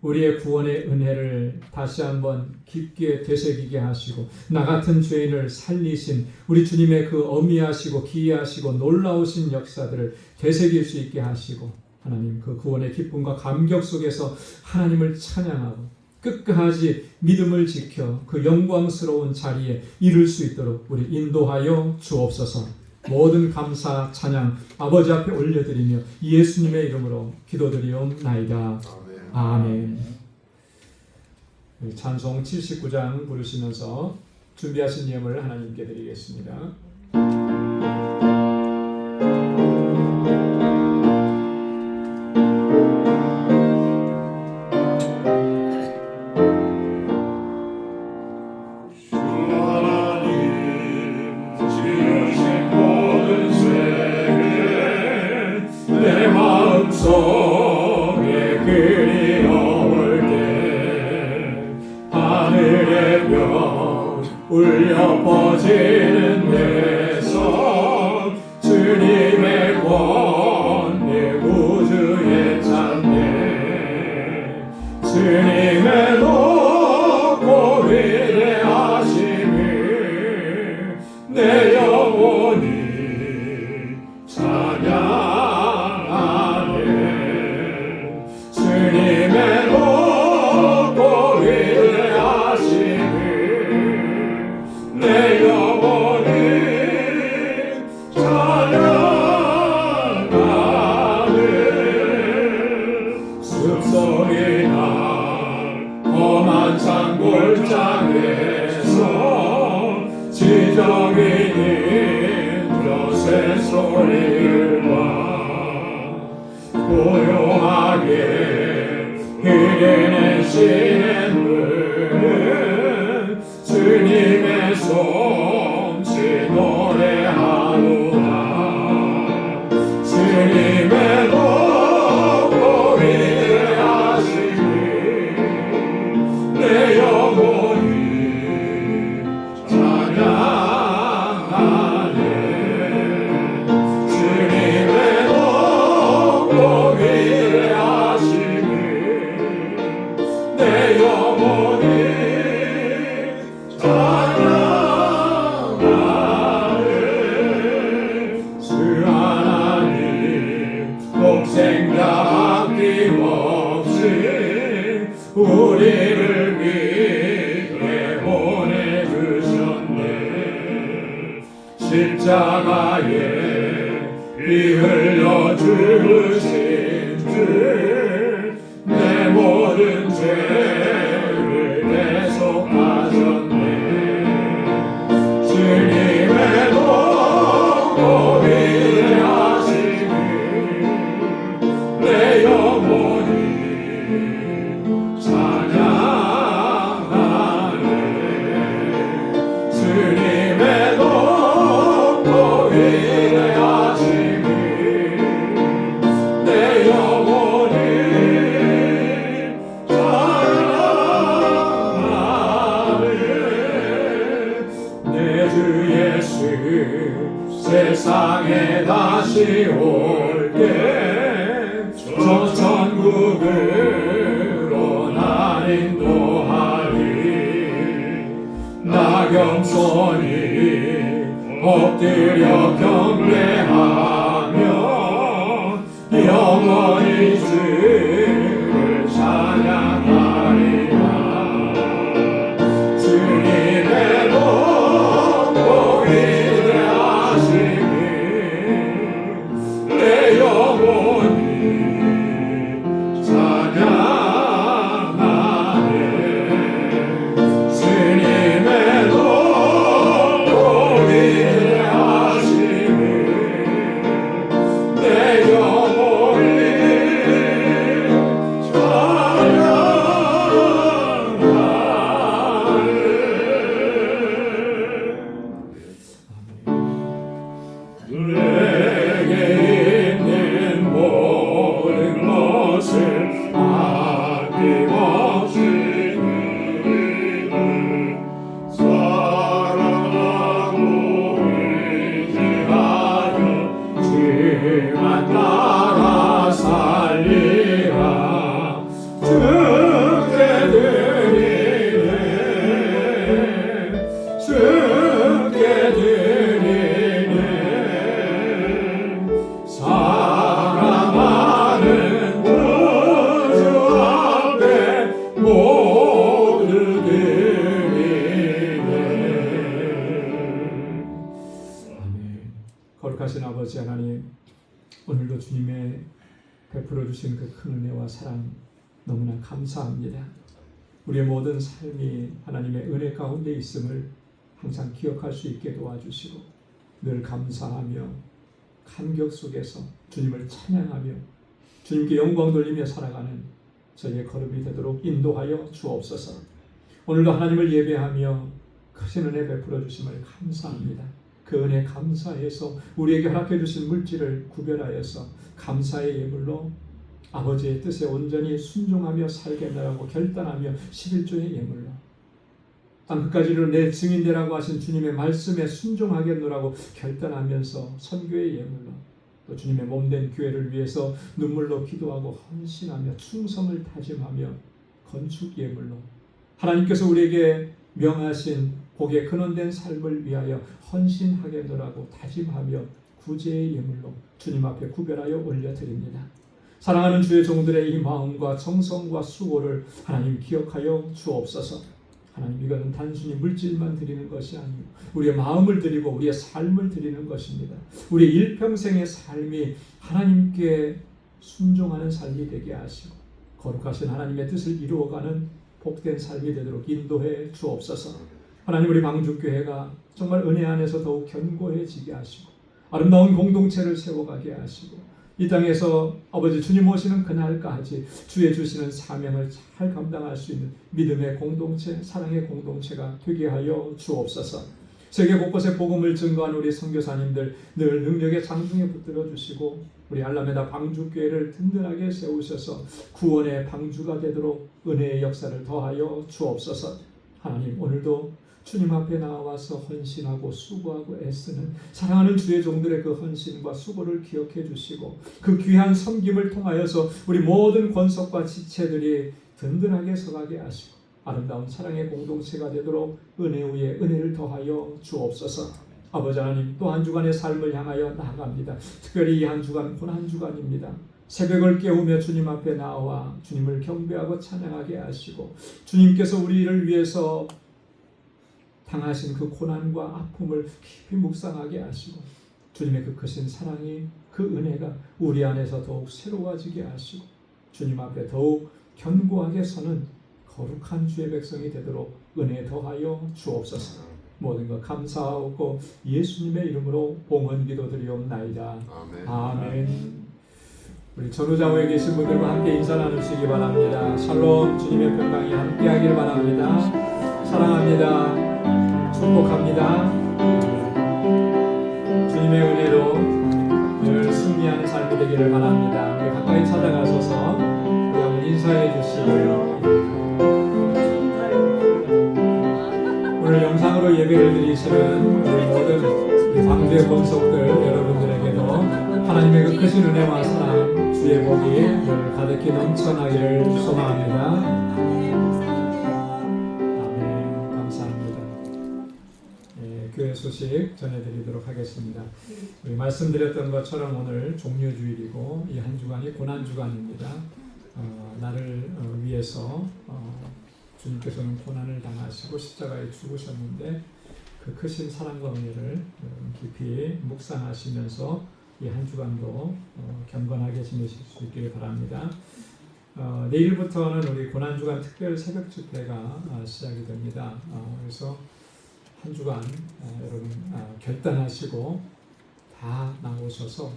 우리의 구원의 은혜를 다시 한번 깊게 되새기게 하시고 나 같은 죄인을 살리신 우리 주님의 그 어미하시고 기이하시고 놀라우신 역사들을 되새길 수 있게 하시고 하나님 그 구원의 기쁨과 감격 속에서 하나님을 찬양하고 끝까지 믿음을 지켜 그 영광스러운 자리에 이룰 수 있도록 우리 인도하여 주옵소서. 모든 감사 찬양 아버지 앞에 올려드리며 예수님의 이름으로 기도드리옵나이다. 아멘. 찬송 79장 부르시면서 준비하신 예물을 하나님께 드리겠습니다. 울려 퍼지는 데서 주님의 권능 우주에 찬네 주님의 높고 위대하심을 내 영혼이 찬양하네 주님의 높고 위대하심을 내 영혼이 영혼이 찬양하네. 주 하나님 독생자 아낌없이 우리를 위해 보내주셨네. 십자가에 피 흘려 죽으신 주 내 모든 죄를 대속하셨네. 주님의 도고 위대하시니 내 영혼이 찬양하네. 주님의 도고 위대하시니 내 영혼이 내 주 예수 세상에 다시 올게 저 천국으로 날 인도하리. 나 겸손히 엎드려 경배하며 영원히 주를 찬양하리라. 주님의 도고 위대하시니 내 영혼이 찬양하네. 주님의 도고 위대하시니 내 영혼이 내게 있는 모든 것을 아낌없이 사랑하고 의지하여 주만 따라 살리라. 주께 드리네 주께 드리네 사랑하는 구주 앞에 모두 드리네. 거룩하신 아버지 하나님, 오늘도 주님의 베풀어 주신 그 큰 은혜와 사랑 너무나 감사합니다. 우리의 모든 삶이 하나님의 은혜 가운데 있음을 항상 기억할 수 있게 도와주시고 늘 감사하며 감격 속에서 주님을 찬양하며 주님께 영광 돌리며 살아가는 저희의 걸음이 되도록 인도하여 주옵소서. 오늘도 하나님을 예배하며 크신 은혜 베풀어 주심을 감사합니다. 그 은혜 감사해서 우리에게 허락해 주신 물질을 구별하여서 감사의 예물로 아버지의 뜻에 온전히 순종하며 살겠노라고 결단하며 11조의 예물로 땅 끝까지로 내 증인되라고 하신 주님의 말씀에 순종하겠노라고 결단하면서 선교의 예물로 또 주님의 몸된 교회를 위해서 눈물로 기도하고 헌신하며 충성을 다짐하며 건축 예물로 하나님께서 우리에게 명하신 복의 근원된 삶을 위하여 헌신하겠노라고 다짐하며 구제의 예물로 주님 앞에 구별하여 올려드립니다. 사랑하는 주의 종들의 이 마음과 정성과 수고를 하나님 기억하여 주옵소서. 하나님, 이것은 단순히 물질만 드리는 것이 아니고 우리의 마음을 드리고 우리의 삶을 드리는 것입니다. 우리의 일평생의 삶이 하나님께 순종하는 삶이 되게 하시고 거룩하신 하나님의 뜻을 이루어가는 복된 삶이 되도록 인도해 주옵소서. 하나님, 우리 방주교회가 정말 은혜 안에서 더욱 견고해지게 하시고 아름다운 공동체를 세워가게 하시고 이 땅에서 아버지 주님 오시는 그날까지 주의 주시는 사명을 잘 감당할 수 있는 믿음의 공동체, 사랑의 공동체가 되게 하여 주옵소서. 세계 곳곳에 복음을 증거하는 우리 선교사님들 늘 능력의 장중에 붙들어 주시고 우리 알라메다 방주교회를 든든하게 세우셔서 구원의 방주가 되도록 은혜의 역사를 더하여 주옵소서. 하나님, 오늘도 주님 앞에 나와서 헌신하고 수고하고 애쓰는 사랑하는 주의 종들의 그 헌신과 수고를 기억해 주시고 그 귀한 섬김을 통하여서 우리 모든 권속과 지체들이 든든하게 서가게 하시고 아름다운 사랑의 공동체가 되도록 은혜 위에 은혜를 더하여 주옵소서. 아버지 하나님, 또 한 주간의 삶을 향하여 나아갑니다. 특별히 이 한 주간 고난 주간입니다. 새벽을 깨우며 주님 앞에 나와 주님을 경배하고 찬양하게 하시고 주님께서 우리를 위해서 당하신 그 고난과 아픔을 깊이 묵상하게 하시고 주님의 그 크신 사랑이, 그 은혜가 우리 안에서 더욱 새로워지게 하시고 주님 앞에 더욱 견고하게 서는 거룩한 주의 백성이 되도록 은혜 더하여 주옵소서. 모든 것 감사하고 예수님의 이름으로 봉헌 기도드리옵나이다. 아멘. 우리 전후좌우에 계신 분들과 함께 인사 나누시기 바랍니다. 샬롬, 주님의 평강이 함께하길 바랍니다. 사랑합니다. 축복합니다. 주님의 은혜로 늘 승리하는 삶이 되기를 바랍니다. 우리 가까이 찾아가셔서 우리 한번 인사해 주시고요. 오늘 영상으로 예배를 드리시는 우리 모든 우리 광주의 권속들 여러분들에게도 하나님의 그 크신 은혜와 사랑, 주의 복이 늘 가득히 넘쳐나기를 소망합니다. 아멘. 감사합니다. 교회 소식 전해드리도록 하겠습니다. 우리 말씀드렸던 것처럼 오늘 종료주일이고 이 한 주간이 고난주간입니다. 나를 위해서 주님께서는 고난을 당하시고 십자가에 죽으셨는데 그 크신 사랑과 은혜를 깊이 묵상하시면서 이 한 주간도 경건하게 지내실 수 있기를 바랍니다. 내일부터는 우리 고난주간 특별 새벽 집회가 시작이 됩니다. 그래서 한 주간 여러분 결단하시고 다 나오셔서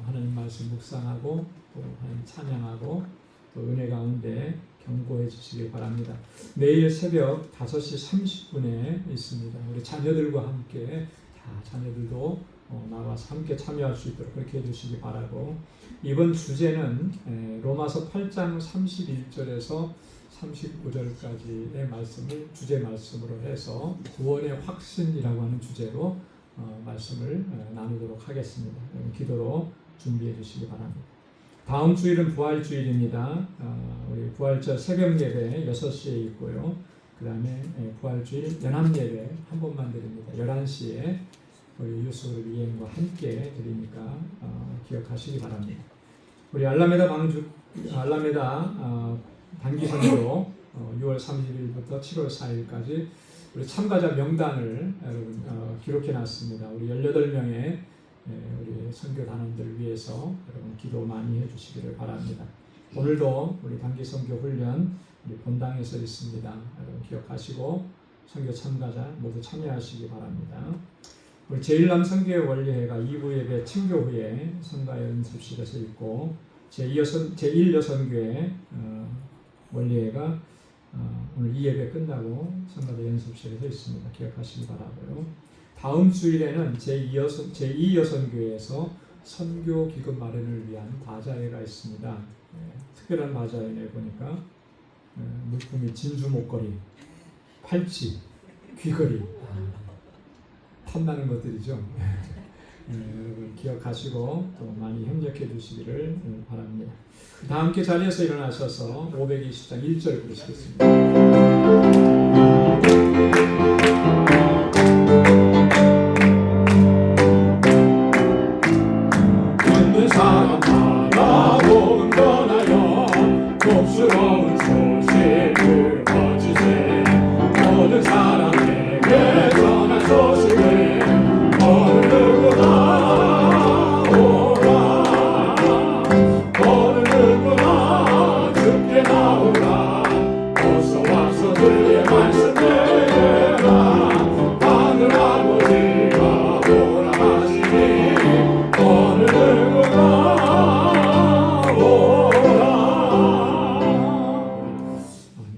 하나님 말씀 묵상하고 또 하나님 찬양하고 또 은혜 가운데 경고해주시길 바랍니다. 내일 새벽 5시 30분에 있습니다. 우리 자녀들과 함께 자녀들도 나와서 함께 참여할 수 있도록 그렇게 해주시기 바라고, 이번 주제는 로마서 8장 31절에서 39절까지의 말씀을 주제 말씀으로 해서 구원의 확신이라고 하는 주제로 말씀을 나누도록 하겠습니다. 기도로 준비해 주시기 바랍니다. 다음 주일은 부활주일입니다. 우리 부활절 새벽 예배 6시에 있고요. 그 다음에 부활주일 연합예배 한 번만 드립니다. 11시에 우리 유스그룹 이행과 함께 드리니까 기억하시기 바랍니다. 우리 알라메다 단기선교로 6월 30일부터 7월 4일까지 우리 참가자 명단을 여러분 기록해 놨습니다. 우리 18명의 우리 선교단원들 위해서 여러분 기도 많이 해주시기를 바랍니다. 오늘도 우리 단기선교 훈련 우리 본당에서 있습니다. 여러분 기억하시고 선교 참가자 모두 참여하시기 바랍니다. 우리 제1남선교회 원리회가 2부 예배 친교 후에 성가 연습실에서 있고 제1여선교회 원리회가 오늘 이 예배 끝나고 성가대 연습실에서 있습니다. 기억하시기 바라고요. 다음 주일에는 제2여선교회에서 선교 기금 마련을 위한 바자회가 있습니다. 특별한 바자회에 보니까 물품이 진주 목걸이, 팔찌, 귀걸이, 탐나는 것들이죠. 여러분 기억하시고 또 많이 협력해 주시기를 바랍니다. 다 함께 자리에서 일어나셔서 520장 1절 부르시겠습니다. 듣는 사람마다 복음 전하여 복스러운 소식을 퍼지세. 모든 사람에게 전한 소식을 어느 누구나 오라. 어느 누구나 듣게 나오라. 어서 와서 주의 말씀 들으라. 하늘 아버지가 오라 하시니 어느 누구나 오라. 아멘.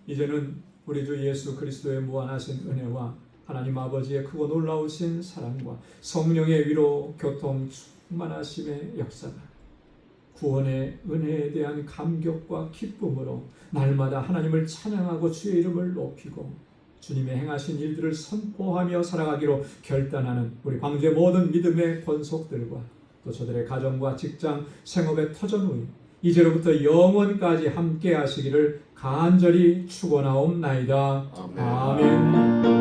이제는 우리 주 예수 그리스도의 무한하신 은혜와 하나님 아버지의 크고 놀라우신 사랑과 성령의 위로 교통 충만하심의 역사가 구원의 은혜에 대한 감격과 기쁨으로 날마다 하나님을 찬양하고 주의 이름을 높이고 주님의 행하신 일들을 선포하며 살아가기로 결단하는 우리 광주의 모든 믿음의 권속들과 또 저들의 가정과 직장, 생업의 터전 위 이제로부터 영원까지 함께 하시기를 간절히 축원하옵나이다. 아멘. 아멘.